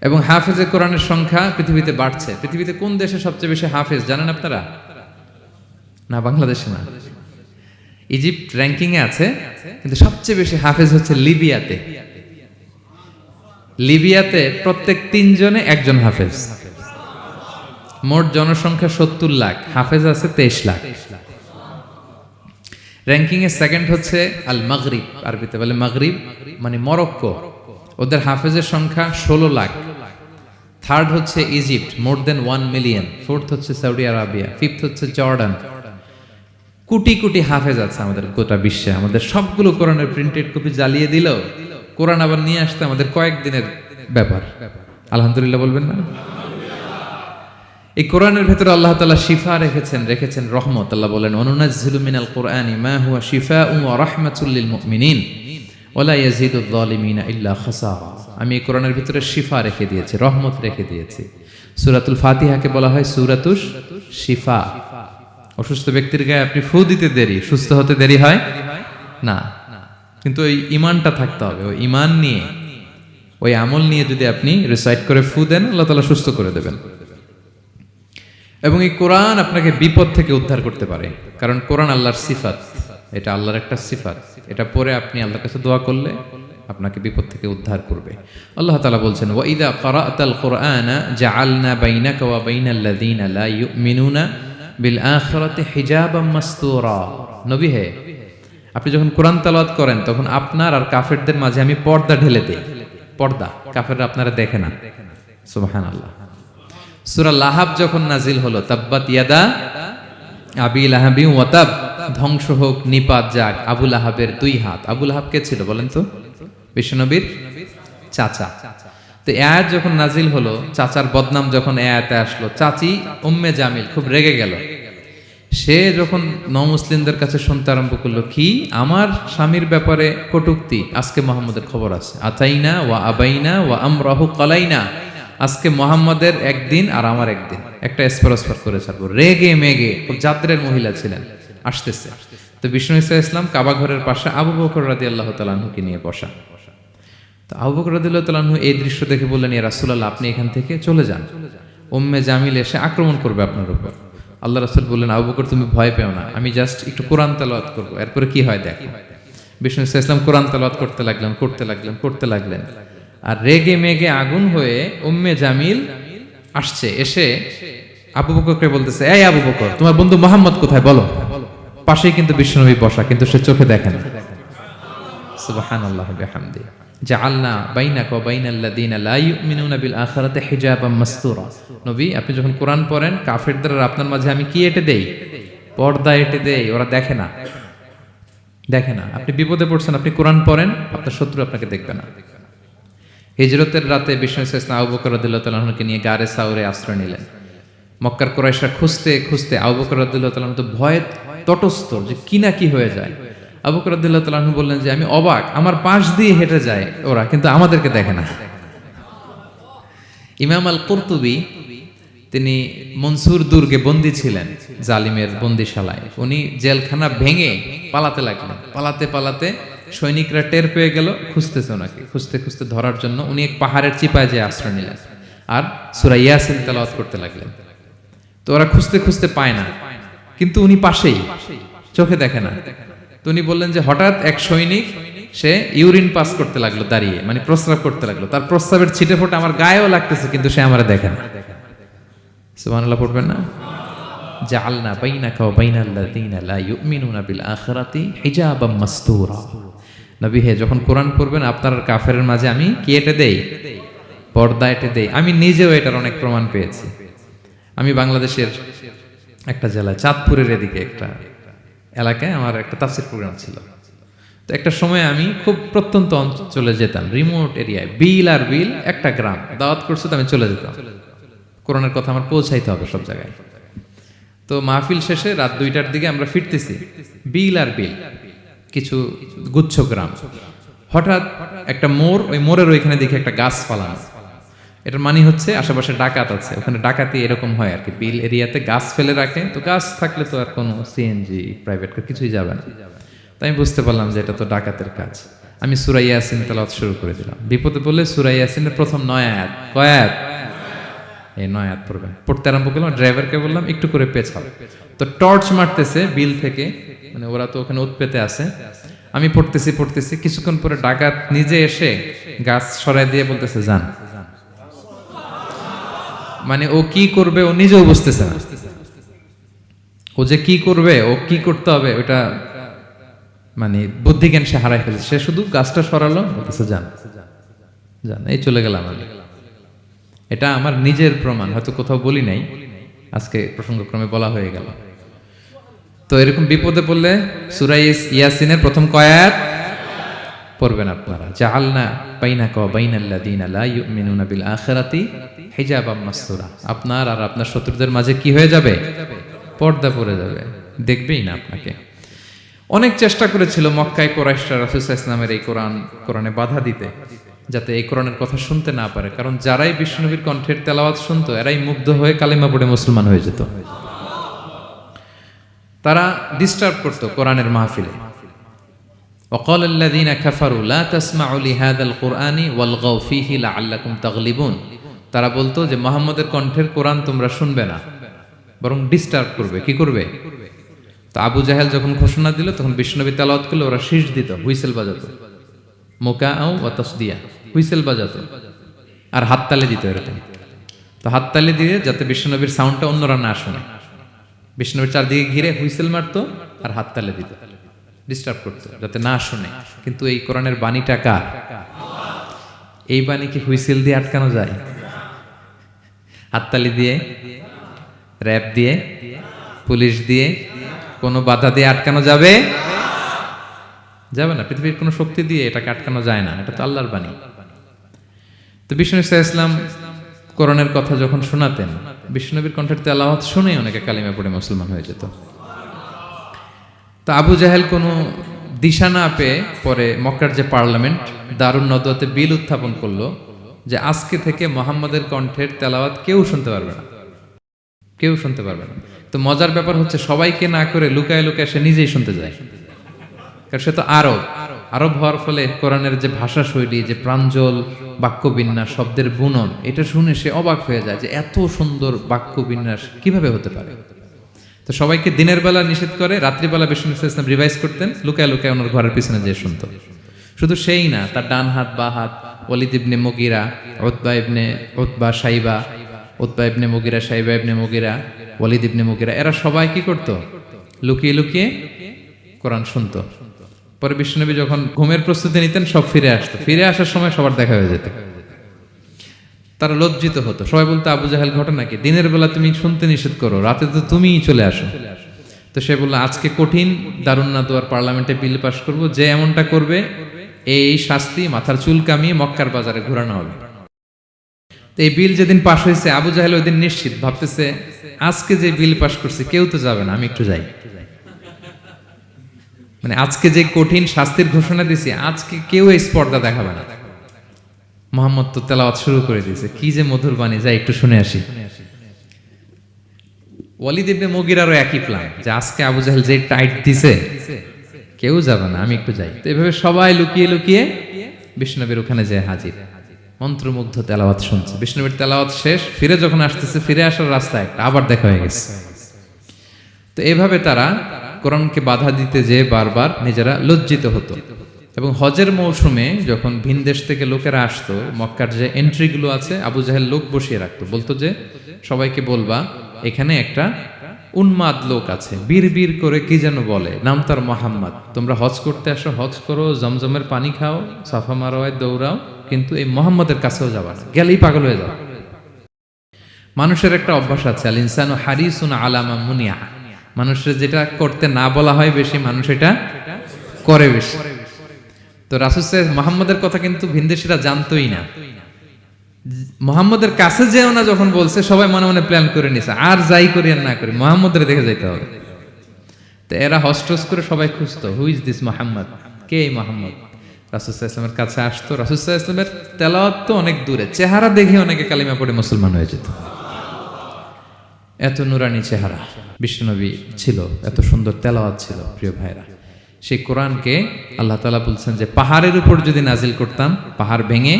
এবং হাফেজে কোরআনের সংখ্যা পৃথিবীতে বাড়ছে। পৃথিবীতে কোন দেশে সবচেয়ে বেশি হাফেজ জানেন আপনারা? না, বাংলাদেশে না। ইজিপ্ট র্যাঙ্কিং এ আছে, কিন্তু সবচেয়ে বেশি হাফেজ হচ্ছে লিবিয়াতে। লিবিয়াতে প্রত্যেক 3 জনে একজন হাফেজ। মোট জনসংখ্যা 70 লাখ, হাফেজ আছে 23 লাখ। র্যাঙ্কিং এ সেকেন্ড হচ্ছে আল মাগরিব, আরবিতে বলে মাগরিব মানে মরক্কো, ওদের হাফেজের সংখ্যা 16 লাখ। থার্ড হচ্ছে ইজিপ্ট, মোর দেন 1 মিলিয়ন। ফোর্থ হচ্ছে সৌদি আরবিয়া, ফিফথ হচ্ছে জর্ডান। কোটি কোটি হাফেজ আছে আমাদের গোটা বিশ্বে। আমাদের সবগুলো কোরআনের প্রিন্টেড কপি জ্বালিয়ে দিল, কোরআন আবার নিয়ে আসতে আমাদের কয়েকদিনের ব্যাপার। আলহামদুলিল্লাহ বলবেন না? এই কোরআনের ভেতরে আল্লাহ তাআলা শিফা রেখেছেন রহমত। আল্লাহ বলেন, অনুনাজ্জিলু মিনাল কুরআনি মা হুয়া শিফাউন ওয়া রাহমাতুল লিল মুমিনিন ওয়া লা ইয়াজিদুয যালিমিনা ইল্লা খাসারা। আমি এই কোরআনের ভিতরে শিফা রেখে দিয়েছি, রহমত রেখে দিয়েছি। সূরাতুল ফাতিহাকে বলা হয় সূরাতুশ শিফা। অসুস্থ ব্যক্তির গায়ে আপনি ফু দিতে দেরি, সুস্থ হতে দেরি হয় না, কিন্তু ওই ঈমানটা থাকতে হবে। ওই ঈমান নিয়ে, ওই আমল নিয়ে যদি আপনি রিসাইট করে ফু দেন, আল্লাহ তাআলা সুস্থ করে দেবেন। এবং এই কোরআন আপনাকে বিপদ থেকে উদ্ধার করতে পারে, কারণ কোরআন আল্লাহর সিফাত, এটা আল্লাহর একটা সিফাত। এটা পরে আপনি আল্লাহর কাছে দোয়া করলে আপনাকে বিপদ থেকে উদ্ধার করবে। আল্লাহ তাআলা বলছেন, ওয়া ইযা ক্বারা'তাল কুরআনা জাআলনা বাইনাকা ওয়া বাইনাল্লাযীনা লা ইউমিনুনা বিল আখিরাতি হিজাবাম মাসতুরা। নবী হে, আপনি যখন কোরআন তেলাওয়াত করেন তখন আপনার আর কাফেরদের মাঝে আমি পর্দা ঢেলে দেই। পর্দা, কাফেররা আপনারা দেখে না। সুবহানাল্লাহ। সূরা লাহাব যখন নাজিল হলো, তাব্বাত ইয়াদা আবি লাহাবি ওয়া তাব, ধ্বংস হোক, নিপাত যাক আবু লাহাবের 2 হাত। আবু লাহাব কে ছিল বলেন তো? বিশ্বনবীর চাচা। তো আয়াত যখন নাজিল হলো, চাচার বদনাম যখন আয়াতে আসলো, চাচি উম্মে জামিল খুব রেগে গেল। সে যখন নমুসলিমদের কাছে শুনতে আরম্ভ করলো, কি আমার স্বামীর ব্যাপারে কটূক্তি, আজকে মুহাম্মদের খবর আছে, আতাইনা ওয়া আবাইনা ওয়া আমরাহু কালাইনা, আজকে মুহাম্মাদের একদিন আর আমার একদিন, একটা এসপার করে ছাড়বো। রেগে মেগে, খুব জাদ্রের মহিলা ছিলেন, আসতেছে। তো বিষ্ণু ইসা ইসলাম কাবা ঘরের পাশে আবু বকর রাদিয়াল্লাহু তাআলা আনহুকে নিয়ে বসা। তো আবু বকর রাদিয়াল্লাহু তাআলা আনহু এই দৃশ্য দেখে বললেন, ইয়া রাসূলুল্লাহ, আপনি এখান থেকে চলে যান, উম্মে জামিল এসে আক্রমণ করবে আপনার উপর। আল্লাহ রাসূল বললেন, আবু বকর তুমি ভয় পেও না, আমি জাস্ট একটু কোরআন তেলাওয়াত করব, এরপরে কি হয় দেখো। বিষ্ণু ইসা ইসলাম কোরআন তেলাওয়াত করতে লাগলেন। আর রেগে মেগে আগুন হয়ে উম্মে জামিল আসছে, এসে আবু বকরকে বলতেছে, এই আবু বকর, তোমার বন্ধু মুহাম্মদ কোথায় বলো। পাশেই কিন্তু বিশ্বনবী বসা, কিন্তু সে চোখে দেখে না। সুবহানাল্লাহ বিহামদি। জাআলনা বাইনাকা ওয়া বাইনাল্লাযীনা লা ইউমিনুনা বিল আখিরাতি হিজাবাম মাসতুরা। নবী, আপনি যখন কোরআন পড়েন, কাফেরদের আর আপনার মাঝে আমি কি এঁটে দেই? পর্দা এঁটে দেই, ওরা দেখে না। আপনি বিপদে পড়ছেন, আপনি কোরআন পড়েন, আপনার শত্রু আপনাকে দেখবে না। হিজরতের রাতে বিষ্ণু ইসলাম আবু বকর রাদিয়াল্লাহু তাআলা আনহুকে নিয়ে গারে সাউরে আশ্রয় নিলেন। মক্কার কুরাইশরা খুঁজতে আবু বকর রাদিয়াল্লাহু তাআলা আনহু তো ভয়ে তটস্থ, যে কি না কি হয়ে যায়। আবু বকর রাদিয়াল্লাহু তাআলা আনহু বললেন যে আমি অবাক, আমার পাশ দিয়ে হেঁটে যায় ওরা, কিন্তু আমাদেরকে দেখে না। ইমাম আল কুরতুবী, তিনি মনসুর দুর্গে বন্দী ছিলেন, জালিমের বন্দিশালায়। উনি জেলখানা ভেঙে পালাতে লাগলেন। পালাতে সৈনিকরা টের পেয়ে গেল, খুঁজতেছে ওনাকে, খুঁজতে ধরার জন্য উনি এক পাহাড়ের চিপায় যেয়ে আশ্রয় নিলেন আর সূরা ইয়াসিন তেলাওয়াত করতে লাগলেন। তো ওরা খুঁজতে পায় না, কিন্তু উনি পাশেই, চোখে দেখে না। তো উনি বললেন যে হঠাৎ এক সৈনিক, সে ইউরিন পাস করতে লাগলো দাঁড়িয়ে, মানে প্রস্রাব করতে লাগলো। তার প্রস্রাবের ছিটে ফোঁটা আমার গায়েও লাগতেছে, কিন্তু সে আমারে দেখে না। সুবহানাল্লাহ পড়বেন না? জাআলনা বাইনাকা ওয়া বাইনাল্লাযীনা লা ইউমিনুনা বিল আখিরাতি হিজাবাম মাসতুরা। নবী হে, যখন কোরআন পড়বেন, আপনার আর কাফেরের মাঝে আমি কি এঁটে দেই? পর্দা এঁটে দেই। আমি নিজেও এটার অনেক প্রমাণ পেয়েছি। আমি বাংলাদেশের একটা জেলায়, চাঁদপুরের এদিকে একটা এলাকায় আমার একটা তাফসীর প্রোগ্রাম ছিল। তো একটা সময় আমি খুব প্রত্যন্ত অঞ্চলে যেতাম, রিমোট এরিয়ায়, বিল একটা গ্রাম দাওয়াত করছে, তো আমি চলে যেতাম। কোরআনের কথা আমার পৌঁছাইতে হবে সব জায়গায়। তো মাহফিল শেষে রাত 2টার দিকে আমরা ফিরতেছি, বিল কিছু গুচ্ছ গ্রাম। হঠাৎ একটা মোড়, ওই মোড়ের ওইখানে দেখি একটা গাছ ফালানো। এটার মানে হচ্ছে আশেপাশে ডাকাত আছে, ওখানে ডাকাতি এরকম হয় আর কি, বিল এরিয়াতে গাছ ফেলে রাখে। তো গাছ থাকলে তো আর কোনো সিএনজি, প্রাইভেট কার কিছুই যাবে না। তাই আমি বুঝতে পারলাম যে এটা তো ডাকাতের কাজ। আমি সূরা ইয়াসিন তেলাওয়াত শুরু করে দিলাম। বিপদে পড়লে সূরা ইয়াসিনের প্রথম 9 আয়াত, কয় আয়াত? এই 9 আয়াত পড়তে আরম্ভ করলাম। ড্রাইভারকে বললাম একটু করে পেছাও। তো টর্চ মারতেছে বিল থেকে, মানে ওরা তো ওখানে উৎপেতে আছে। আমি পড়তেছি, কিছুক্ষণ পরে ডাকাত নিজে এসে গাছ সরাই দিয়ে বলতেছে, যান। মানে ও কি করবে ও নিজেও বুঝতেছে না, ও যে কি করবে, ও কি করতে হবে ওটা মানে বুদ্ধিজ্ঞান সে হারাই ফেলেছে। সে শুধু গাছটা সরালো, বলতেছে যান যান, এই চলে গেলাম আমি। এটা আমার নিজের প্রমাণ, হয়তো কোথাও বলি নাই, আজকে প্রসঙ্গক্রমে বলা হয়ে গেল। তো এরকম বিপদে পড়লে সূরা ইয়াসিনের প্রথম কয়াত পড়বেন আপনারা। জাআলনা বাইনাকা ওয়া বাইনাল্লাযীনা লা ইউমিনুনা বিল আখিরাতি হিজাবাম মাসতুরা। আপনার আর আপনার শত্রুদের মাঝে কি হয়ে যাবে? পর্দা পড়ে যাবে, দেখবেই না আপনাকে। অনেক চেষ্টা করেছিল মক্কায় কুরাইশরা রাসূল সাল্লাল্লাহু আলাইহি ওয়াসাল্লামের এই কোরআনে বাধা দিতে, যাতে এই কোরআনের কথা শুনতে না পারে। কারণ যারাই বিশ্বনবীর কণ্ঠের তেলাওয়াত শুনতো এরাই মুগ্ধ হয়ে কালিমা পড়ে মুসলমান হয়ে যেত। তারা ডিস্টার্ব করতো কোরআনের মাহফিলে। وقال الذين كفروا لا تسمعوا لهذا القرآن والغوا فيه لعلكم تغلبون। তারা বলতো যে মুহাম্মদের কণ্ঠের কোরআন তোমরা শুনবে না, বরং ডিস্টার্ব করবে। কি করবে? তো আবু জাহেল যখন ঘোষণা দিল তখন বিশ্বনবী তেলাওয়াত করলে ওরা শীষ দিত, হুইসেল বাজাতো, মুকাআউ ওয়া তাসদিয়া, হুইসেল বাজাতো আর হাততালি দিত এরকম। তো হাততালি দিয়ে যাতে বিশ্বনবীর সাউন্ডটা অন্যরা না শুনে, বিষ্ণুর চারদিকে ঘিরে হুইসেল মারতো আর হাততালি দিত, ডিস্টার্ব করতো যাতে না শুনে। কিন্তু এই কোরআনের বাণীটা কার? এই বাণী কি হুইসেল দিয়ে আটকানো যায়? হাততালি দিয়ে, র‍্যাব দিয়ে, পুলিশ দিয়ে, কোনো বাধা দিয়ে আটকানো যাবে? যাবে না। পৃথিবীর কোনো শক্তি দিয়ে এটাকে আটকানো যায় না, এটা তো আল্লাহর বাণী। তো বিষ্ণু ইসলাম কোরআনের কথা যখন শোনাতেন, বিষ্ণুনবীর কণ্ঠের তেলাওয়াত শুনে অনেকে কালিমা পড়ে মুসলমান হয়ে যেত। তো আবু জাহেল কোনো দিশা না পেয়ে পরে মক্কার যে পার্লামেন্ট দারুন নদওয়াতে বিল উত্থাপন করলো যে আজকে থেকে মুহাম্মদের কণ্ঠের তেলাওয়াত কেউ শুনতে পারবে না, কেউ শুনতে পারবে না। তো মজার ব্যাপার হচ্ছে সবাইকে না করে লুকায় লুকায় সে নিজেই শুনতে যায়, কারণ সে তো আরব হওয়ার ফলে কোরআনের যে ভাষা শৈলী, যে প্রাঞ্জল বাক্যবিন্যাস, শব্দের বুনন, এটা শুনে সে অবাক হয়ে যায় যে এত সুন্দর বাক্যবিন্যাস কিভাবে হতে পারে। তো সবাইকে দিনের বেলা নিষেধ করে, রাত্রিবেলা বিষ্ণু ইসলাম রিভাইজ করতেন, লুকায় লুকায় ওনার ঘরের পিছনে যেয়ে শুনতো। শুধু সেই না, তার ডান হাত বা হাত ওয়ালিদ ইবনে মুগিরা, উতবা শাইবা, উতবা ইবনে মুগিরা, শাইবা ইবনে মুগিরা, ওয়ালিদ ইবনে মুগিরা, এরা সবাই কি করত? লুকিয়ে লুকিয়ে কোরআন শুনতো। পরে বিশ্বনবী যখন ঘুমের প্রস্তুতি নিতেন সব ফিরে আসতো, ফিরে আসার সময় সবার দেখা হয়ে যেত। তারা লজ্জিত হতো, সবাই বলতো আবু জাহেল ঘটনা কি? দিনের বেলা তুমি শুনতে নিষেধ করো, রাতে তো তুমিই চলে আসো। তো সে বললো আজকে কঠিন দারুন নাদওয়ার পার্লামেন্টে বিল পাস করব, যে এমনটা করবে এই শাস্তি মাথার চুল কামিয়ে মক্কার বাজারে ঘোরানো হবে। তো এই বিল যেদিন পাস হয়েছে আবু জাহেল ওই দিন নিশ্চিত ভাবতেছে আজকে যে বিল পাস করছে কেউ তো যাবে না, আমি একটু যাই। মানে আজকে যে কঠিন শাস্তির ঘোষণা দিছি আজকে কেউ এই স্পর্ধা দেখাবে না। মুহাম্মদ তো তেলাওয়াত শুরু করে দিয়েছে, কি যে মধুর বাণী, যাই একটু শুনে আসি। ওয়ালিদ ইবনে মুগিরারও একই প্ল্যান যে আজকে আবু জাহেল যে টাইট দিছে কেউ যাবে না, আমি একটু যাই। তো এভাবে সবাই লুকিয়ে লুকিয়ে বিষ্ণুনবীর ওখানে যায় হাজির, মন্ত্রমুগ্ধ তেলাওয়াত শুনছে। বিষ্ণুনবীর তেলাওয়াত শেষ, ফিরে যখন আসতেছে, ফিরে আসার রাস্তায় একটা আবার দেখা হয়ে গেছে। তো এভাবে তারা কোরআনকে বাধা দিতে যে বারবার নিজেরা লজ্জিত হতো। এবং হজের মৌসুমে যখন ভিন দেশ থেকে লোকেরা আসতো, মক্কার যে এন্ট্রিগুলো আছে আবু জাহেল লোক বসিয়ে রাখতো, বলতো যে সবাইকে বলবা এখানে একটা উন্মাদ লোক আছে, বীর বীর করে কি যেন বলে, নাম তার মোহাম্মদ। তোমরা হজ করতে আসো, হজ করো, জমজমের পানি খাও, সাফা মারোয়ায় দৌড়াও, কিন্তু এই মোহাম্মদের কাছেও যাবা না, গেলেই পাগল হয়ে যাবে। মানুষের একটা অভ্যাস আছে, আল ইনসানু হারিসুন আলা মা মুনিয়া, মানুষের যেটা করতে না বলা হয় বেশি, মানুষ এটা করে বেশি। তো রাসূল সাল্লাল্লাহু মুহাম্মদের কথা কিন্তু ভিনদেশীরা জানতোই না। মুহাম্মদের কাছে যেও না যখন বলছে, সবাই মনে মনে প্ল্যান করে নিছে আর যাই করি আর না করি মুহাম্মদের দেখে যাইতে হবে। তো এরা হস্টস করে সবাই খুঁজতো, হু ইজ দিস মুহাম্মদ, কে এই মুহাম্মদ? রাসূল সাল্লাল্লাহু আলাইহি ওয়াসাল্লামের কাছে আসতো, রাসূল সাল্লাল্লাহু আলাইহি ওয়াসাল্লামের তেলাওয়াত তো অনেক দূরে, চেহারা দেখে অনেকে কালিমা পড়ে মুসলমান হয়ে যেত। এত নুরানি চেহারা বিশ্বনবী ছিল, এত সুন্দর তেলাওয়াত ছিল। প্রিয় ভাইরা, সেই কোরআনকে আল্লাহ তাআলা বলছেন যে পাহাড়ের উপর যদি নাজিল করতাম, পাহাড় ভেঙে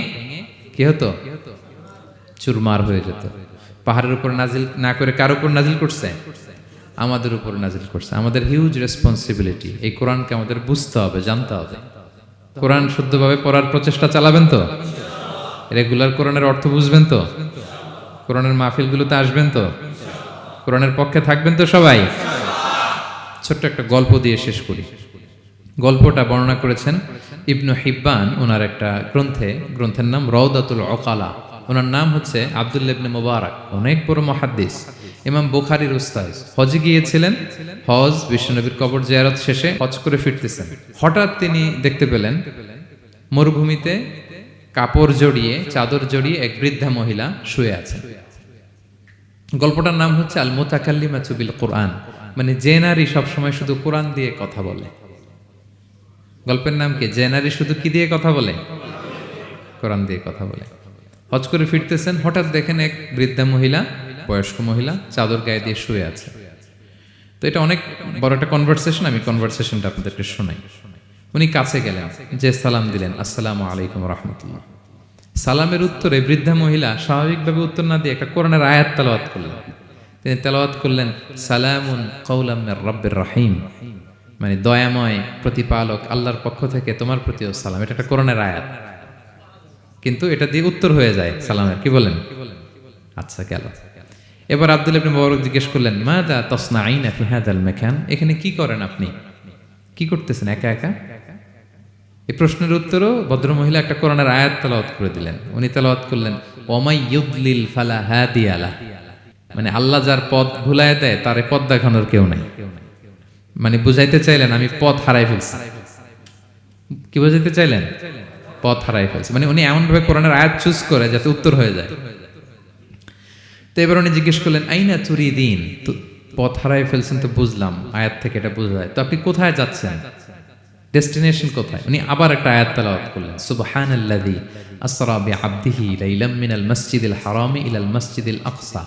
কি হতো? চুরমার হয়ে যেত। পাহাড়ের উপর নাজিল না করে কার উপর নাজিল করছে? আমাদের উপর নাজিল করছে। আমাদের হিউজ রেসপন্সিবিলিটি, এই কোরআনকে আমাদের বুঝতে হবে, জানতে হবে। কোরআন শুদ্ধভাবে পড়ার প্রচেষ্টা চালাবেন তো? রেগুলার কোরআনের অর্থ বুঝবেন তো? কোরআনের মাহফিলগুলোতে আসবেন তো? কোরআনের পক্ষে থাকবেন তো সবাই? ছোট্ট একটা গল্প দিয়ে শেষ করি। গল্পটা বর্ণনা করেছেন ইবনু হিব্বান ওনার একটা গ্রন্থের নাম রওদাতুল উকালা। ওনার নাম হচ্ছে আব্দুল্লাহ ইবনে মুবারক, অনেক বড় মুহাদ্দিস, ইমাম বুখারীর উস্তাদ। হজে গিয়েছিলেন, হজ বিশ্বনবীর কবর জিয়ারত শেষে হজ করে ফিরতেছেন। হঠাৎ তিনি দেখতে পেলেন মরুভূমিতে কাপড় জড়িয়ে, চাদর জড়িয়ে এক বৃদ্ধা মহিলা শুয়ে আছেন। গল্পটার নাম হচ্ছে আল মুতাকাল্লিমাতু বিল কুরআন, মানে যে নারী সবসময় শুধু কোরআন দিয়ে কথা বলে। গল্পের নাম কি? যে নারী শুধু কি দিয়ে কথা বলে? কোরআন দিয়ে কথা বলে। হজ করে ফিরতেছেন, হঠাৎ দেখেন এক বৃদ্ধা মহিলা, বয়স্ক মহিলা চাদর গায়ে দিয়ে শুয়ে আছে। তো এটা অনেক বড় একটা কনভারসেশন, আমি কনভারসেশনটা আপনাদেরকে শোনাই। উনি কাছে গেলেন, যে সালাম দিলেন, আসসালামু আলাইকুম রাহমাতুল্লাহ। সালামের উত্তরে বৃদ্ধা মহিলা স্বাভাবিকভাবে উত্তর না দিয়ে একটা কোরআনের আয়াত তেলাওয়াত করলেন। তিনি তেলাওয়াত করলেন সালামুন কাওলাম মির রাব্বির রহিম, মানে দয়াময় প্রতিপালক আল্লাহর পক্ষ থেকে তোমার প্রতিও সালাম। এটা একটা কোরআনের আয়াত, কিন্তু এটা দিয়ে উত্তর হয়ে যায় সালামের। কি বলেন? আচ্ছা, গেল। এবার আব্দুল্লাহ ইবনে মুবারক জিজ্ঞেস করলেন মাযা তাসনাঈনা ফি হাযাল মাকান, এখানে কি করেন আপনি? কি করতেছেন একা একা? এই প্রশ্নের উত্তরও ভদ্রমহিলা একটা কোরআনের আয়াত তেলাওয়াত করে দিলেন। উনি তেলাওয়াত করলেন ওয়ামাই ইউদলিল ফালা হাদিয়া লাহ, মানে আল্লাহ যার পথ ভুলায় দেয় তারে পথ দেখানোর কেউ নাই। মানে বুঝাইতে চাইলেন আমি পথ হারাই ফেলছি। কি বুঝাইতে চাইলেন? পথ হারাই ফেলছি, মানে উনি এমন ভাবে কোরআনের আয়াত চুজ করে যাতে উত্তর হয়ে যায়। তো এবার উনি জিজ্ঞেস করলেন আইনা তুরিদিন, তো পথ হারাই ফেলছেন তো বুঝলাম, আয়াত থেকে এটা বোঝা যায়, তো আপনি কোথায় যাচ্ছেন? ডেস্টিনেশন কোথায়? উনি আবার একটা আয়াত তেলাওয়াত করলেন সুবহানাল্লাযী আসরা বিআবদিহি লাইলাম মিনাল মাসজিদিল হারামি ইলাল মাসজিদিল আকসা।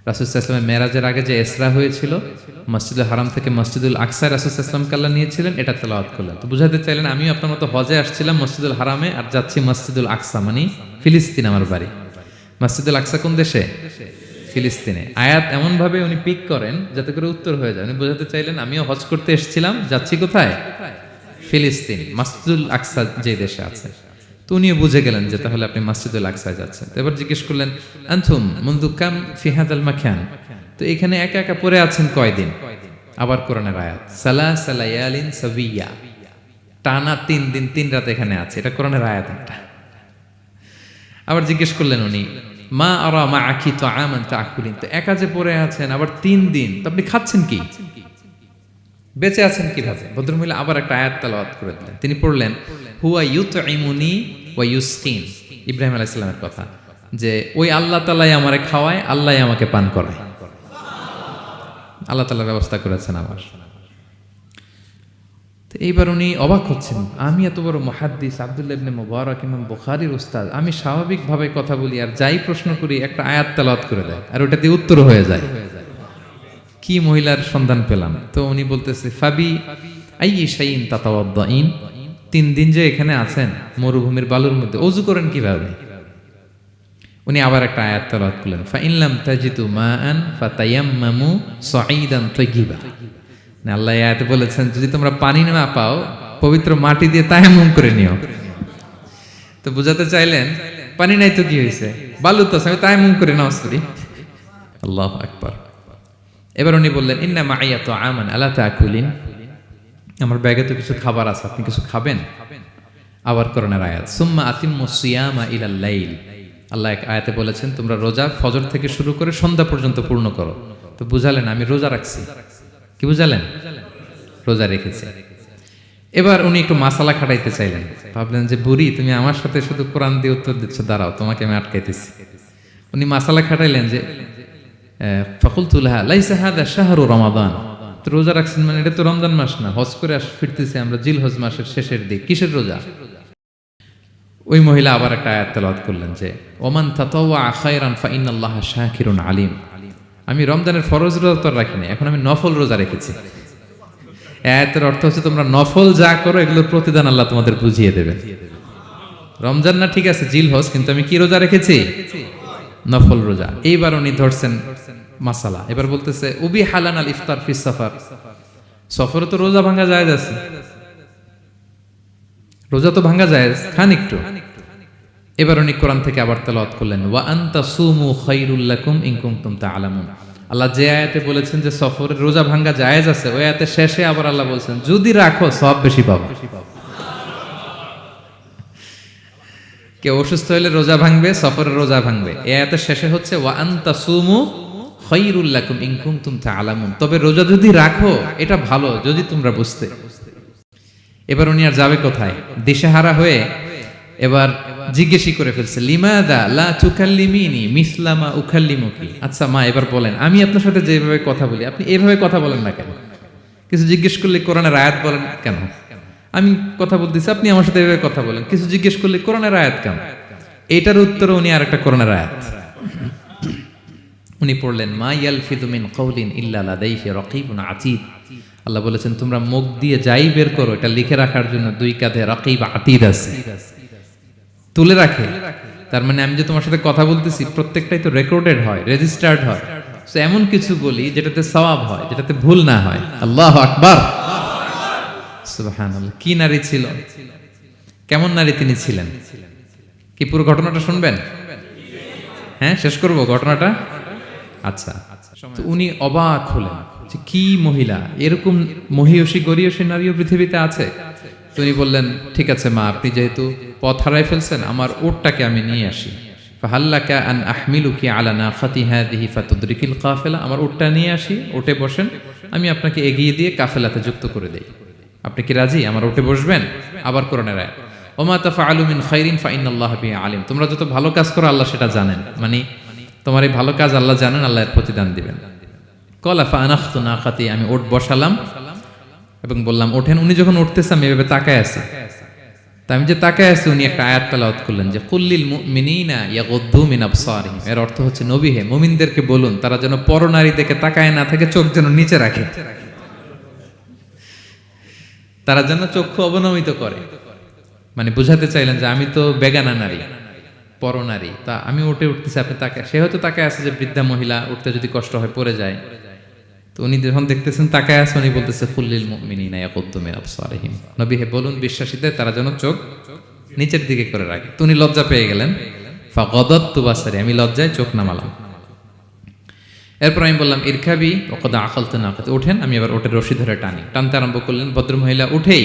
রাসূল সাল্লাল্লাহু আলাইহি ওয়াসাল্লাম মেরাজের আগে যে ইসরা হয়েছিল, মসজিদুল হারাম থেকে মসজিদুল আকসায় রাসূল সাল্লাল্লাহু আলাইহি ওয়াসাল্লামকে আল্লাহ নিয়েছিলেন, এটা তেলাওয়াত করলেন। তো বুঝাতে চাইলেন আমিও আপনার মতো হজে আসছিলাম মসজিদুল হারামে, আর যাচ্ছি মসজিদুল আকসা, মানে ফিলিস্তিন আমার বাড়ি। মসজিদুল আকসা কোন দেশে? ফিলিস্তিনে। আয়াত এমন ভাবে উনি পিক করেন যাতে করে উত্তর হয়ে যায়। উনি বোঝাতে চাইলেন আমিও হজ করতে এসেছিলাম, যাচ্ছি কোথায়? ফিলিস্তিন, মসজিদুল আকসা যে দেশে আছে। তো উনিও বুঝে গেলেন যে তাহলে আপনি মসজিদুল আকসায় যাচ্ছেন। এবার জিজ্ঞেস করলেন আনতুম মুনযু কাম ফি হাযাল মাকান, তো এখানে একা একা পড়ে আছেন কয়দিন? আবার কোরআনের আয়াত সালাসা লায়ালিন সাবিয়া, টানা 3 দিন 3 রাত এখানে আছে, এটা কোরআনের আয়াত একটা। আবার জিজ্ঞেস করলেন উনি মা আরা মাআকি তাআমান তাআকুলিন, তো একা যে পড়ে আছেন আবার 3 দিন, তো আপনি খাচ্ছেন কি? বেঁচে আছেন কিভাবে? ভদ্রমহিলা আবার একটা আয়াত তেলাওয়াত করে দিলেন। তিনি পড়লেন হুয়া ইউতঈমুনি ওয়া ইউসকিন, ইব্রাহিম আলাইহিস সালামের কথা, যে ওই আল্লাহ তাআলাই আমারে খাওয়ায়, আল্লাহই আমাকে পান করায়। আল্লাহ তাআলা ব্যবস্থা করেছেন আমার। তো এইবার উনি অবাক হচ্ছেন, আমি এত বড় মুহাদ্দিস আব্দুল্লাহ ইবনে মুবারক ইমাম বুখারীর উস্তাদ, আমি স্বাভাবিকভাবে কথা বলি আর যাই প্রশ্ন করি একটা আয়াত তেলাওয়াত করে দেয় আর ওটা দিয়ে উত্তর হয়ে যায়। কি মহিলার সন্ধান পেলাম? তো উনি বলতেছে ফাবি আইয়ি শাইইন তাতাওয়াদ্দাইন, 3 দিন যে এখানে আছেন মরুভূমির বালুর মধ্যে, ওযু করেন কিভাবে? উনি আবার একটা আয়াত তেলাওয়াত করলেন ফা ইন লাম তাজিদু মাআন ফাতায়াম্মামু সাঈদান তাইয়্যিবা। না, আল্লাহ আয়াতে বলেছেন যদি তোমরা পানি না পাও পবিত্র মাটি দিয়ে তায়াম্মুম করে নিও। তো বুঝাতে চাইলেন পানি নাই তো কি হয়েছে, বালু তো আছে, আমি তায়াম্মুম করে নামাজ পড়ি। আল্লাহু আকবার। এবার উনি বললেন ইন্না মাইয়া তাআমান আলা তাকুলিন, আমার ব্যাগে তো কিছু খাবার আছে, আপনি কিছু খাবেন? আবার কোরআনের আয়াত সুম্মা আতিম্মুস সিয়ামা ইলাল লাইল, আল্লাহ এক আয়াতে বলেছেন তোমরা রোজা ফজর থেকে শুরু করে সন্ধ্যা পর্যন্ত পূর্ণ করো। তো বুঝালেন আমি রোজা রাখছি। কি বুঝালেন? রোজা রেখেছি। এবার উনি একটু মাসালা খাটাইতে চাইলেন, ভাবলেন যে বুড়ি তুমি আমার সাথে শুধু কোরআন দিয়ে উত্তর দিচ্ছ, দাঁড়াও তোমাকে আমি আটকাইতেছি। উনি মাসালা খাটাইলেন যে ফাকুলতু লাহা লাইসা হাদা শাহরু রমাদান, তো রোজা রাখছেন মানে এটা তো রমজান মাস না, হজ করে ফিরতেছি আমরা জিলহজ মাসের শেষের দিক, কিসের রোজা? ওই মহিলা আবার একটা আয়াত তেলাওয়াত করলেন যে ওমান তাতাওয়া খায়রান ফা ইন্নাল্লাহা শাকিরুন আলিম, আমি রমজানের ফরজ রোজা তো রাখিনি, এখন আমি নফল রোজা রেখেছি। আয়াতের অর্থ হচ্ছে তোমরা নফল যা করো এগুলোর প্রতিদান আল্লাহ তোমাদের বুঝিয়ে দেবে। রমজান না ঠিক আছে জিলহজ, কিন্তু আমি কি রোজা রেখেছি? নফল রোজা। এইবার উনি ধরছেন মাসালা, এবার বলতেছে উবি হালান আল ইফতার ফিস সাফার, সফরে তো রোজা ভাঙা যায় আছে, রোজা তো ভাঙা যায়, খান একটু। এবার উনি কোরআন থেকে আবার তেলাওয়াত করলেন, ওয়া আনতা সুমু খায়রুল লাকুম ইন কুনতুম তা'লামুন। আল্লাহ যে আয়াতে বলেছেন যে সফরের রোজা ভাঙ্গা জায়েজ আছে, ওই আয়াতে শেষে আবার আল্লাহ বলছেন যদি রাখো সওয়াব বেশি পাবে। কেউ অসুস্থ হলে রোজা ভাঙবে, সফরের রোজা ভাঙবে। এই আয়াতের শেষে হচ্ছে ওয়া আনতা সুমু খায়রুল লাকুম ইন কুনতুম তা'লামুন, তবে রোজা যদি রাখো এটা ভালো যদি তোমরা বুঝতে। এবার উনি আর যাবে কোথায়, দিশেহারা হয়ে এবার জিজ্ঞেসই করে ফেলছে, লিমাদা লা তুকাল্লিমিনি মিসলা মা উকাল্লিমুকি। আচ্ছা মা, এবার বলেন আমি আপনার সাথে যেভাবে কথা বলি আপনি এভাবে কথা বলেন না কেন? কিছু জিজ্ঞেস করলে কোরআনের আয়াত বলেন কেন? আমি কথা বলতেছি আপনি আমার সাথে এভাবে কথা বলেন, কিছু জিজ্ঞেস করলে কোরআনের আয়াত কেন? এটার উত্তরে উনি আরেকটা কোরআনের আয়াত উনি পড়লেন, মা ইয়ালফিযু মিন কাওলিন ইল্লা লাদাইহি রাকীবুন আতীদ। আল্লাহ বলেছেন তোমরা মুখ দিয়ে যাই বের করো এটা লিখে রাখার জন্য দুই কাঁধে রাকীব আতীদ আছে, তুলে রাখে। তার মানে আমি যে তোমার সাথে কথা বলতেছি প্রত্যেকটাই তো রেকর্ডেড হয়, রেজিস্টার্ড হয়। সো এমন কিছু বলি যেটাতে সওয়াব হয়, যেটাতে ভুল না হয়। আল্লাহু আকবার, সুবহানাল্লাহ। কি নারী ছিল, কেমন নারী তিনি ছিলেন? কি পুরো ঘটনাটা শুনবেন? হ্যাঁ, শেষ করব ঘটনাটা। আচ্ছা, তো উনি অবাক হলেন যে কি মহিলা, এরকম মহিয়সী গরিয়সী নারীও পৃথিবীতে আছে। তো উনি বললেন, ঠিক আছে মা, আপনি যেহেতু পথ হারাই ফেলছেন আমার উটটাকে আমি নিয়ে আসি। ফাহাল্লাকা আন আহমিলুকি আলা নাখাতি হাযিহি ফাতুদরিকিল কাফিলা। আমার উটটা নিয়ে আসি, উটে বসেন, আমি আপনাকে এগিয়ে দিয়ে কাফেলাতে যুক্ত করে দেই। আপনি কি রাজি আমার উটে বসবেন? আবার কোরআনের আয়াত, ওমা তাফআলু মিন খাইরিন ফাইনাল্লাহা বিহি আলিম। তোমরা যত ভালো কাজ করো আল্লাহ সেটা জানেন, মানে তোমার এই ভালো কাজ আল্লাহ জানেন, আল্লাহ এর প্রতিদান দিবেন। ক্বালা ফাআনাখতু নাকাতি, আমি উট বসালাম এবং বললাম ওঠেন। উনি যখন উঠতেছে আমি এভাবে তাকায় আছি। তা আমি যে তাকায় আছি উনি একটা আয়াত তেলাওয়াত করলেন যে কুল্লিল মুমিনিনা ইয়াগুদ্দু মিন আবসারিহিম। এর অর্থ হচ্ছে নবী হে, মুমিনদেরকে বলুন তারা যেন পরনারী দেখে তাকায় না থাকে, চোখ যেন নিচে রাখে, তারা যেন চক্ষু অবনমিত করে। মানে বুঝাতে চাইলেন যে আমি তো বেগানা নারী, পরনারী, তা আমি উঠতেছি আপনি তাকায়। সে হয়তো তাকায় আছে যে বৃদ্ধা মহিলা উঠতে যদি কষ্ট হয় পড়ে যায়। তো উনি যখন দেখতেছেন তাকায় আছে, উনি বলতেছে কুল্লিল মুমিনিনা ইয়াগুদ্দু মিন আবসারিহিম। নবী হে বলুন বিশ্বাসীদের তারা যেন চোখ নিচের দিকে করে রাখে। তো উনি লজ্জা পেয়ে গেলেন। ফাগাদাততু বাসারি, আমি লজ্জায় চোখ নামালাম। এরপর আমি বললাম ইরকাবি ওয়াকাদ আখালতু নাকাতি, ওঠেন। আমি আবার ওটের রশি ধরে টানতে আরম্ভ করলেন। ভদ্রমহিলা উঠেই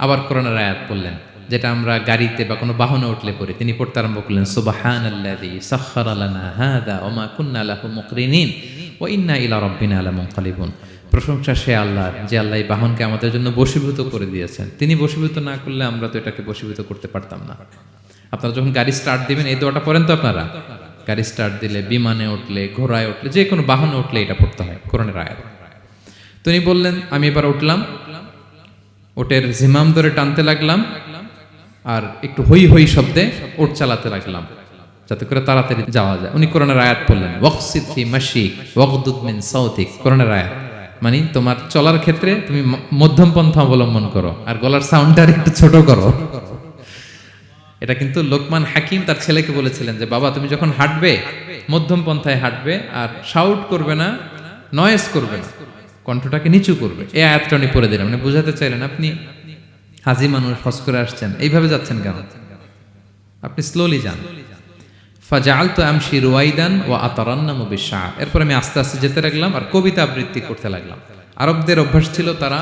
আবার কোরআনের আয়াত পড়লেন, যেটা আমরা গাড়িতে বা কোনো বাহনে উঠলে পড়ি। তিনি পড়তে আরম্ভ করলেন, সুবহানাল্লাযী সাখখারা লানা হাযা ওয়া মা কুন্না লাহু মুকরিনিন ওয়া ইন্না ইলা রাব্বিনা লামুনকালিবুন। প্রশংসা সে আল্লাহর, যে আল্লাহ এই বাহনকে আমাদের জন্য বশীভূত করে দিয়েছেন। তিনি বশীভূত না করলে আমরা তো এটাকে বশীভূত করতে পারতাম না। আপনারা যখন গাড়ি স্টার্ট দিবেন এই দোয়াটা পড়েন তো আপনারা? গাড়ি স্টার্ট দিলে, বিমানে উঠলে, ঘোড়ায় উঠলে, যে কোনো বাহনে উঠলে এটা পড়তে হয়, কোরআনের আয়াত। তো উনি বললেন, আমি এবার উঠলাম, ওটের জিমাম ধরে টানতে লাগলাম আর একটু হই হই শব্দে ওট চালাতে লাগলাম যাতে করে তাড়াতাড়ি যাওয়া যায়। উনি কোরআনের আয়াত বললেন, ওয়াকসিদ ফি মাশিক ওয়াগদুদ মিন সাউতিক। কোরআনের আয়াত মানে তোমার চলার ক্ষেত্রে তুমি মধ্যম পন্থা অবলম্বন করো আর গলার সাউন্ডটা একটু ছোট করো। এটা কিন্তু লোকমান হাকিম তার ছেলেকে বলেছিলেন যে বাবা তুমি যখন হাঁটবে মধ্যম পন্থায় হাঁটবে আর শাউট করবে না, নয়েজ করবে না, কণ্ঠটাকে নিচু করবে। এই আয়াতটা উনি পড়ে দিলেন। মানে বুঝাতে চাইলেন আপনি হাজি মানুষ, হজ করে আসছেন, এইভাবে যাচ্ছেন কেন? আপনি স্লোলি যান। ফাজাআলতু আমশি রুয়াইদান ওয়া আতারান্নামু বিশআর। এরপর আমি আস্তে আস্তে যেতে লাগলাম আর কবিতা আবৃত্তি করতে লাগলাম। আরবদের অভ্যাস ছিল তারা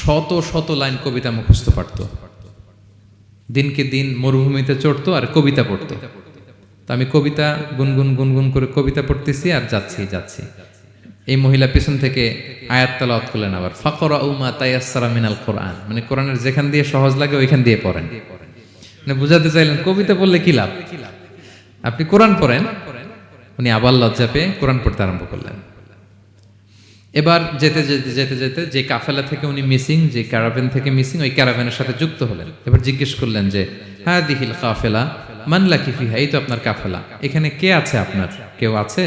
শত শত লাইন কবিতা মুখস্থ পারত। দিনকে দিন মরুভূমিতে চড়তো আর কবিতা পড়তো। তো আমি কবিতা গুনগুন গুনগুন করে কবিতা পড়তেছি আর যাচ্ছি। এই মহিলা পিছন থেকে আয়াত তেলাওয়াত করলেন আবার, ফাকরাউ মা তায়াসসারা মিনাল কোরআন। মানে কোরআনের যেখান দিয়ে সহজ লাগে ওইখান দিয়ে পড়েন। মানে বুঝাতে চাইলেন কবিতা পড়লে কি লাভ, আপনি কোরআন পড়েন। উনি আবার লজ্জা পেয়ে কোরআন পড়তে আরম্ভ করলেন। এবার যেতে যে কাফেলা থেকে উনি মিসিং, যে ক্যারাভেন থেকে মিসিং, ওই ক্যারাভেনের সাথে যুক্ত হলেন। এবার জিজ্ঞেস করলেন যে হাদিহিল কাফেলা মান লাকি ফিহা, এই তো আপনার কাফেলা, এখানে কে আছে আপনার, কেউ আছে?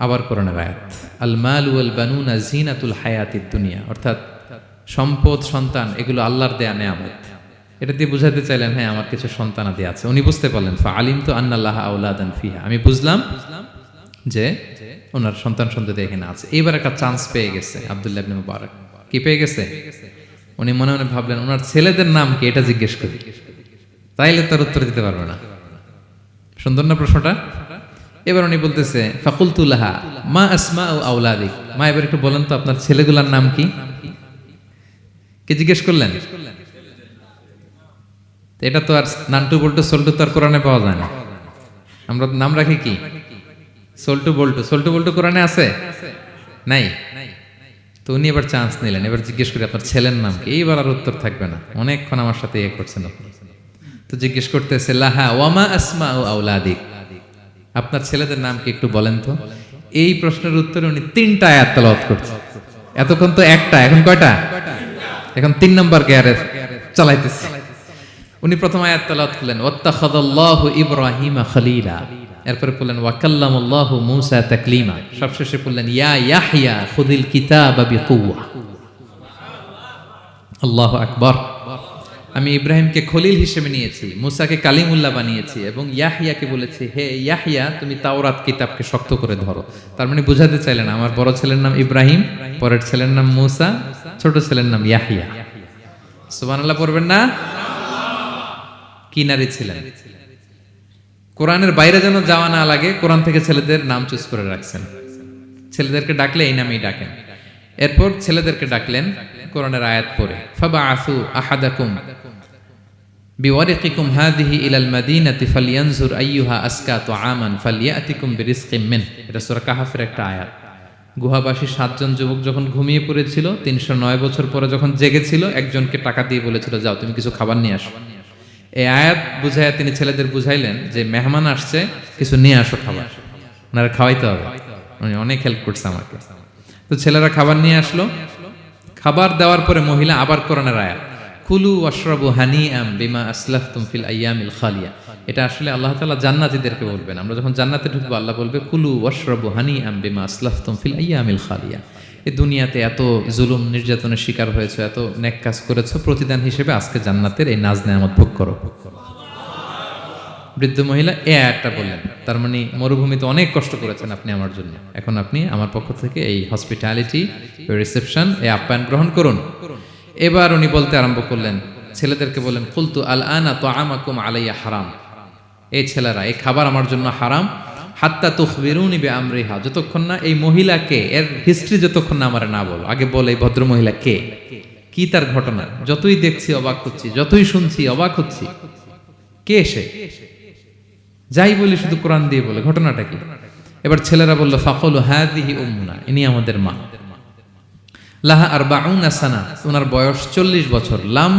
আবার কোরআনের আয়াত, আল মাল ওয়াল বানুনা জিনাতুল হায়াতিদ দুনিয়া, অর্থাৎ সম্পদ সন্তান এগুলো আল্লাহর দেয়া নেয়ামত। এটা দিয়ে বুঝাতে চাইলেন হ্যাঁ আমার কিছু সন্তানাদি আছে। উনি বুঝতে পারলেন ফা আলিমতু আন্নাল্লাহা আওলাদান ফিহা, আমি বুঝলাম যে ওনার সন্তান সন্ততি এখানে আছে। এইবার একটা চান্স পেয়ে গেছে আব্দুল্লাহ ইবনে মুবারক। কি পেয়ে গেছে? উনি মনে মনে ভাবলেন ওনার ছেলেদের নাম কি এটা জিজ্ঞেস করি। তাইলে তার উত্তর দিতে পারবে না। সুন্দর না প্রশ্নটা? এবার উনি বলতেছে ফাকুলতু লাহা মা আসমাউ আওলাদিক, মা এবার একটু বলেন তো আপনার ছেলেগুলার নাম কি? কে জিজ্ঞেস করলেন? এটা তো আর নান্টু বল্টু সল্টু তো আর কোরআনে পাওয়া যায় না। আমরা নাম রাখি কি? সল্টু বল্টু। সল্টু বল্টু কোরআনে আছে? নাই। তো উনি এবার চান্স নিলেন, এবার জিজ্ঞেস করি আপনার ছেলের নাম কি? এইবার আর উত্তর থাকবে না, অনেকক্ষণ আমার সাথে ইয়ে করছেন আপনি। তো জিজ্ঞেস করতেছে লাহা ওয়ামা আসমাউ আওলাদিক, আপনার ছেলেদের নাম কি একটু বলেন তো। এই প্রশ্নের উত্তরে উনি 3টা আয়াত তেলাওয়াত করছেন। এতক্ষণ তো একটা, এখন কয়টা? এখন 3 নম্বর গিয়ারে চালাইতেছে। উনি প্রথম আয়াত তেলাওয়াত করলেন ওয়াত্তাখাযাল্লাহু ইব্রাহিমা খলিলা, এরপরে বললেন ওয়াকাল্লামাল্লাহু মূসা তাকলিমা, সবশেষে বললেন ইয়া ইয়াহইয়া খুযিল কিতাবা বিকুওয়া। আল্লাহু আকবার। আমি ইব্রাহিমকে খলিল হিসেবে নিয়েছি, মূসাকে কালিমুল্লাহ বানিয়েছি, এবং ইয়াহইয়াকে বলেছি হে ইয়াহইয়া তুমি তাওরাত কিতাবকে শক্ত করে ধরো। তার মানে বোঝাতে চাইলেন আমার বড় ছেলের নাম ইব্রাহিম, পরের ছেলের নাম মূসা, ছোট ছেলের নাম ইয়াহইয়া। সুবহানাল্লাহ পড়বেন না? কি নারী ছিলেন! কোরআনের বাইরে যেন যাওয়া না লাগে, কোরআন থেকে ছেলেদের নাম চুজ করে রাখছেন। ছেলেদেরকে ডাকলে এই নামেই ডাকেন। এরপর ছেলেদেরকে ডাকলেন কোরআনের আয়াত পড়ে ফাবাআসু আহাদাকুম বিওয়ারিকিকুম হাযিহি ইলাল মাদিনাতি ফালইয়ানজুর আইয়ুহা আসকা তুআমান ফালইয়াতিকুম বিরিজকিম মিন। এটা সূরা কাহাফের একটা আয়াত। গুহাবাসী 7 জন যুবক যখন ঘুমিয়ে পড়েছিল, 309 বছর পরে যখন জেগেছিল, একজনকে টাকা দিয়ে বলেছিল যাও তুমি কিছু খাবার নিয়ে আসো। এই আয়াত বুঝাইয়া তিনি ছেলেদের বুঝাইলেন যে মেহমান আসছে, কিছু নিয়ে আসো খাবার, ওনারা খাওয়াইতে হবে। উনি অনেক হেল্প করছে আমাকে। তো ছেলেরা খাবার নিয়ে আসলো। খাবার দেওয়ার পরে মহিলা আবার কোরআনের আয়াত কুলু ওয়াশরাবু হানিআম বিমা আসলাফতুম ফিল আইয়ামিল খালিয়া। এটা আসলে আল্লাহ তাআলা জান্নাতীদেরকে বলবেন। আমরা যখন জান্নাতে ঢুকবো আল্লাহ বলবে কুলু ওয়াশরাবু হানিআম বিমা আসলাফতুম ফিল আইয়ামিল খালিয়া। এই দুনিয়াতে এত জুলুম নির্যাতনের শিকার হয়েছে, এত নেক কাজ করেছো, প্রতিদান হিসেবে আজকে জান্নাতের এই নাজ নেয়ামত ভোগ করো। বৃদ্ধ মহিলা এই আয়াতটা বললেন, তার মানে মরুভূমিতে অনেক কষ্ট করেছেন আপনি আমার জন্য, এখন আপনি আমার পক্ষ থেকে এই হসপিটালিটি, রিসেপশন, এই আপ্যায়ন গ্রহণ করুন। এবার উনি বলতে আরম্ভ করলেন, ছেলেদেরকে বললেন কুলতু আল আনা তুআমাকুম আলাইয়া হারাম। এই ছেলেরা, এই খাবার আমার জন্য হারাম। হাত্তা তুখবিরুনি বিআমরিহা, যতক্ষণ না এই মহিলাকে, এর হিস্ট্রি যতক্ষণ না আমার না বলো। আগে বল এই ভদ্র মহিলা কে, কি তার ঘটনা। যতই দেখছি অবাক হচ্ছি, যতই শুনছি অবাক হচ্ছি। কে সে? যাই বলি শুধু কোরআন দিয়ে বলে, ঘটনাটা কি? এবার ছেলেরা বলল ফাকালু হাযিহি উম্মুনা, ইনি আমাদের মা। লাহা আরবাউনা সানা, ওনার বয়স 40 বছর। লাম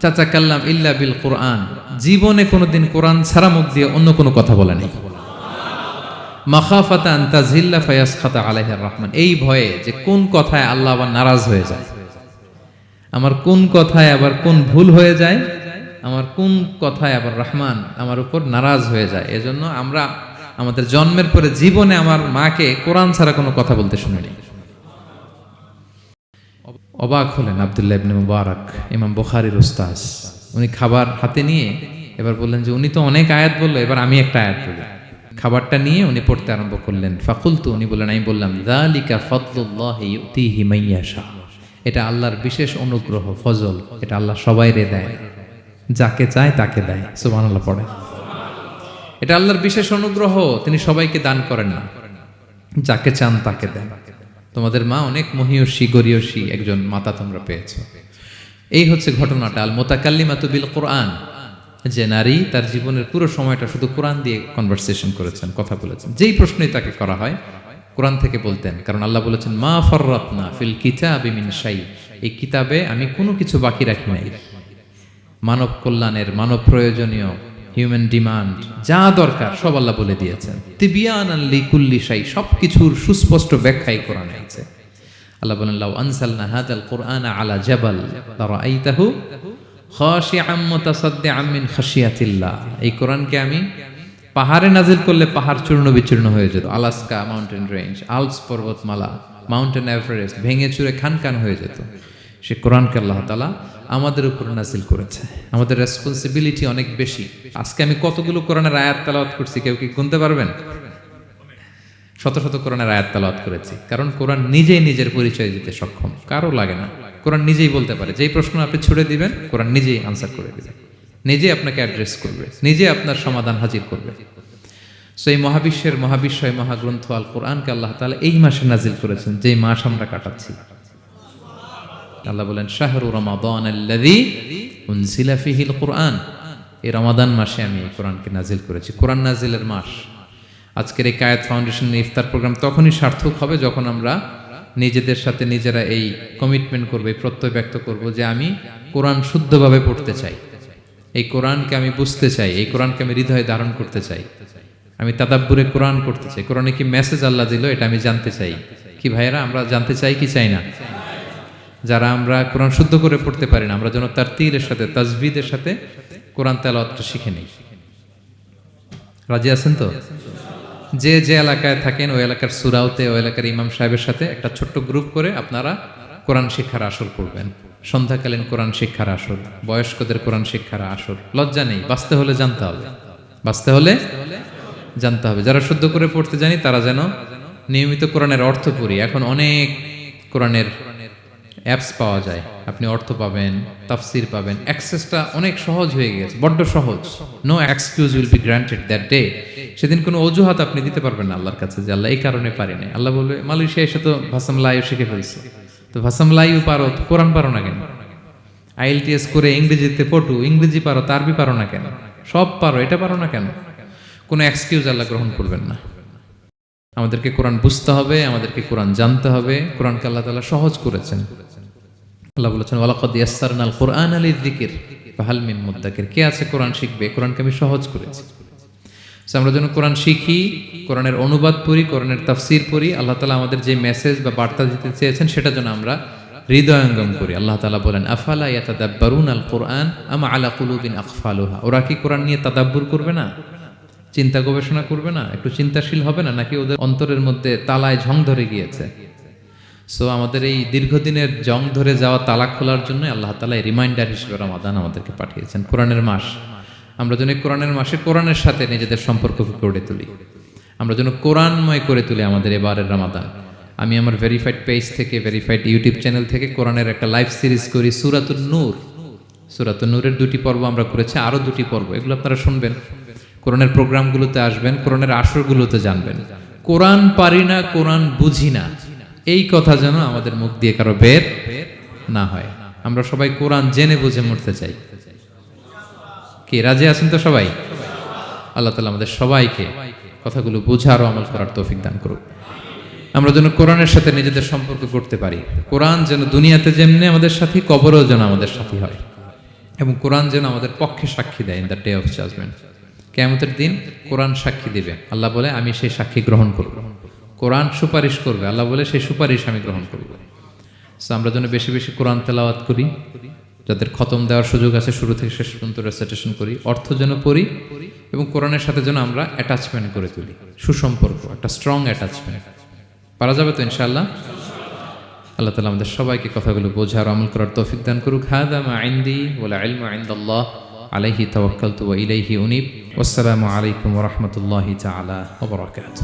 তাতাকাল্লাম ইল্লা বিল কুরআন, জীবনে কোনোদিন কোরআন ছাড়া মুখ দিয়ে অন্য কোনো কথা বলে নাই। মাখাফাতা আন তাযিল্লা ফায়াসখাতা আলাইহির রহমান, এই ভয়ে যে কোন কথায় আল্লাহ আবার নারাজ হয়ে যায়, আমার কোন কথায় আবার কোন ভুল হয়ে যায়, আমার কোন কথায় আবার রহমান আমার উপর নারাজ হয়ে যায়। এজন্য আমরা আমাদের জন্মের পরে জীবনে আমার মাকে কোরআন ছাড়া কোনো কথা বলতে শুনিনি। অবাক হলেন আব্দুল্লাহ ইবনে মুবারক, ইমাম বুখারীর উস্তাদ। উনি খাবার হাতে নিয়ে এবার বললেন যে উনি তো অনেক আয়াত বললো, এবার আমি একটা আয়াত বলি। খাবারটা নিয়ে উনি পড়তে আরম্ভ করলেন। ফাকুলতু, উনি বললেন, আমি বললাম যালিকা ফাদলুল্লাহি ইউতিহি মান ইয়াশা, এটা আল্লাহর বিশেষ অনুগ্রহ, ফজল। এটা আল্লাহ সবাইরে দেয়, যাকে চায় তাকে দেয়। সুবহানাল্লাহ পড়ে। এটা আল্লাহর বিশেষ অনুগ্রহ, তিনি সবাইকে দান করেন না, যাকে চান তাকে দেন। তোমাদের মা অনেক মহিয়সী গরিয়সী একজন মাতা তোমরা পেয়েছো। এই হচ্ছে ঘটনাটা। আল মুতাকাল্লিমাতু বিল কোরআন, যে নারী তার জীবনের পুরো সময়টা শুধু কোরআন দিয়ে কনভারসেশন করেছেন, কথা বলেছেন। যেই প্রশ্নই তাকে করা হয় কোরআন থেকে বলতেন, কারণ আল্লাহ বলেছেন মা ফাররাতনা ফিল কিতাবি মিন শাই, এই কিতাবে আমি কোনো কিছু বাকি রাখি নাই। মানব কল্যাণের, মানব প্রয়োজনীয়, হিউম্যান ডিমান্ড যা দরকার সব আল্লাহ বলে দিয়েছেন। তিবিয়ানান লিকুল্লি শাই, সবকিছুর সুস্পষ্ট ব্যাখ্যাই কোরআনে আছে। আল্লাহ বলেন লাউ আনসালনা হাযাল কুরআনা আলা জাবাল লারাআইতাহু খাশিআম মুতাসাদ্দিআম মিন খাশিয়াতিল্লাহ, এই কোরআনকে আমি পাহাড়ে নাজিল করলে পাহাড় চূর্ণ বিচূর্ণ হয়ে যেত। আলাস্কা মাউন্টেন রেঞ্জ, আল্পস পর্বতমালা, মাউন্টেন এভারেস্ট ভেঙে চুরে খান খান হয়ে যেত। সে কোরআনকে আল্লাহ তাআলা আমাদের উপর নাজিল করেছে। আমাদের রেসপন্সিবিলিটি অনেক বেশি। আজকে আমি কতগুলো কোরআনের আয়াত তেলাওয়াত করছি, কেউ কি গুনতে পারবেন? শত শত কোরআনের আয়াত তেলাওয়াত করেছি, কারণ কোরআন নিজেই নিজের পরিচয় দিতে সক্ষম, কারো লাগে না। কোরআন নিজেই বলতে পারে, যেই প্রশ্ন আপনি ছুড়ে দিবেন কোরআন নিজেই আনসার করে দিবে। নিজে আপনাকে অ্যাড্রেস করবে, নিজে আপনার সমাধান হাজির করবে। সো এই মহাবিশ্বের মহাবিশ্বয় মহাগ্রন্থ আল কোরআনকে আল্লাহ তাআলা এই মাসে নাজিল করেছেন, যেই মাস আমরা কাটাচ্ছি। আল্লাহ বলেন শাহরু রমাদান আল্লাযী উনজিলা ফীহিল কুরআন, এই রমাদান মাসে আমি এই কোরআনকে নাজিল করেছি। কোরআন নাজিলের মাস। আজকের এই কায়েত ফাউন্ডেশনের ইফতার প্রোগ্রাম তখনই সার্থক হবে যখন আমরা নিজেদের সাথে নিজেরা এই কমিটমেন্ট করবো, এই প্রত্যয় ব্যক্ত করব যে আমি কোরআন শুদ্ধভাবে পড়তে চাই, এই কোরআনকে আমি বুঝতে চাই, এই কোরআনকে আমি হৃদয়ে ধারণ করতে চাই, আমি তাদাব্বুরে কোরআন করতে চাই, কোরআনে কি মেসেজ আল্লাহ দিল এটা আমি জানতে চাই। কি ভাইয়েরা, আমরা জানতে চাই কি চাই না? যারা আমরা কোরআন শুদ্ধ করে পড়তে পারি না, আমরা যেন তার তীরের সাথে তাজবিদের সাথে কোরআন তেলাওয়াতটা শিখে নিই। রাজি আছেন তো? যে যে এলাকায় থাকেন ওই এলাকার সুরাউতে, ওই এলাকার ইমাম সাহেবের সাথে একটা ছোট্ট গ্রুপ করে আপনারা কোরআন শিক্ষার আসর করবেন। সন্ধ্যাকালীন কোরআন শিক্ষার আসর, বয়স্কদের কোরআন শিক্ষার আসর। লজ্জা নেই, বাঁচতে হলে জানতে হবে, বাঁচতে হলে জানতে হবে। যারা শুদ্ধ করে পড়তে জানি তারা যেন নিয়মিত কোরআনের অর্থ পড়ি। এখন অনেক কোরআনের অ্যাপস পাওয়া যায়, আপনি অর্থ পাবেন, তাফসির পাবেন, অ্যাক্সেসটা অনেক সহজ হয়ে গেছে, বড্ড সহজ। No excuse will be granted that day. সেদিন কোনো অজুহাত আপনি দিতে পারবেন না আল্লাহর কাছে যে আল্লাহ এই কারণে পারি নাই। আল্লাহ বলবে মালয়েশিয়া এসে তো ভাসাম লাইও শিখে ফেলছে, তো ভাসাম লাইও পারো, কোরআন পারো না কেন? IELTS করে ইংরেজিতে পটু, ইংরেজি পারো, আরবি পারো না কেন? সব পারো, এটা পারো না কেন? কোনো এক্সকিউজ আল্লাহ গ্রহণ করবেন না। আমাদেরকে কোরআন বুঝতে হবে, আমাদেরকে কোরআন জানতে হবে। কোরআনকে আল্লাহ তাআলা সহজ করেছেন। আল্লাহ বলেছেন ওয়ালাকাদ ইয়াসসারনাল কুরআনা লিযিকর ফাহাল মিন মুদ্দাকির। কে আছে কোরআন শিখবে? কোরআনকে আমি সহজ করেছি। সো আমরা যেন কোরআন শিখি, কোরআনের অনুবাদ পড়ি, কোরআনের তাফসীর পড়ি। আল্লাহ তাআলা আমাদের যে মেসেজ বা বার্তা দিতে চেয়েছেন সেটা যেন আমরা হৃদয়ঙ্গম করি। আল্লাহ তাআলা বলেন আফালা ইয়াতাদাব্বারুনাল কুরআন আম আলা কুলুবিন আকফালুহা। ওরা কি কোরআন নিয়ে তাদাব্বুর করবে না, চিন্তা গবেষণা করবে না, একটু চিন্তাশীল হবে না? নাকি ওদের অন্তরের মধ্যে তালায় ঝং ধরে গিয়েছে? সো আমাদের এই দীর্ঘদিনের জং ধরে যাওয়া তালা খোলার জন্য আল্লাহ তাআলা এই রিমাইন্ডার হিসেবে রমাদান আমাদেরকে পাঠিয়েছেন, কোরআনের মাস। আমরা যেন কোরআনের মাসে কোরআনের সাথে নিজেদের সম্পর্ককে গড়ে তুলি, আমরা যেন কোরআনময় করে তুলি আমাদের এবারের রমাদান। আমি আমার ভেরিফাইড পেজ থেকে, ভেরিফাইড ইউটিউব চ্যানেল থেকে কোরআনের একটা লাইভ সিরিজ করি, সূরাতুন নূর। সূরাতুন নূরের 2টি পর্ব আমরা করেছি, আরও 2টি পর্ব, এগুলো আপনারা শুনবেন। কোরআনের প্রোগ্রামগুলোতে আসবেন, কোরআনের আসরগুলোতে জানবেন। কোরআন পারি না, কোরআন বুঝি না, এই কথা যেন আমাদের মুখ দিয়ে কারো বের না হয়। আমরা সবাই কোরআন জেনে বুঝে মরতে চাই। কি রাজি আছেন তো সবাই? আল্লাহ তাআলা আমাদের সবাইকে কথাগুলো বোঝার ও আমল করার তৌফিক দান করুক। আমরা যেন কোরআনের সাথে নিজেদের সম্পর্ক করতে পারি। কোরআন যেন দুনিয়াতে যেমনি আমাদের সাথী, কবরেও যেন আমাদের সাথী হয়, এবং কোরআন যেন আমাদের পক্ষে সাক্ষী দেয় in the day of judgement. কিয়ামতের দিন কোরআন সাক্ষী দিবে, আল্লাহ বলে আমি সেই সাক্ষী গ্রহণ করব। কোরআন সুপারিশ করবে, আল্লাহ বলে সেই সুপারিশ আমি গ্রহণ করব। সো আমরা যেন বেশি বেশি কোরআন তেলাওয়াত করি, যাদের খতম দেওয়ার সুযোগ আছে শুরু থেকে শেষ পর্যন্ত রেসাইটেশন করি, অর্থ যেন পড়ি, এবং কোরআনের সাথে যেন আমরা অ্যাটাচমেন্ট করে তুলি, সুসম্পর্ক, একটা স্ট্রং অ্যাটাচমেন্ট। পারা যাবে তো ইনশাআল্লাহ? আল্লাহ তাআলা আমাদের সবাইকে কথাগুলো বোঝার আমল করার তৌফিক দান করুক। হাযা মা ইনদি ওয়াল ইলমু ইনদাল্লাহ আলাইহি তাওয়াক্কালতু ওয়া ইলাইহি উনীব। ওয়াসসালামু আলাইকুম ওয়া রাহমাতুল্লাহি তাআলা ওয়া বারাকাতুহু।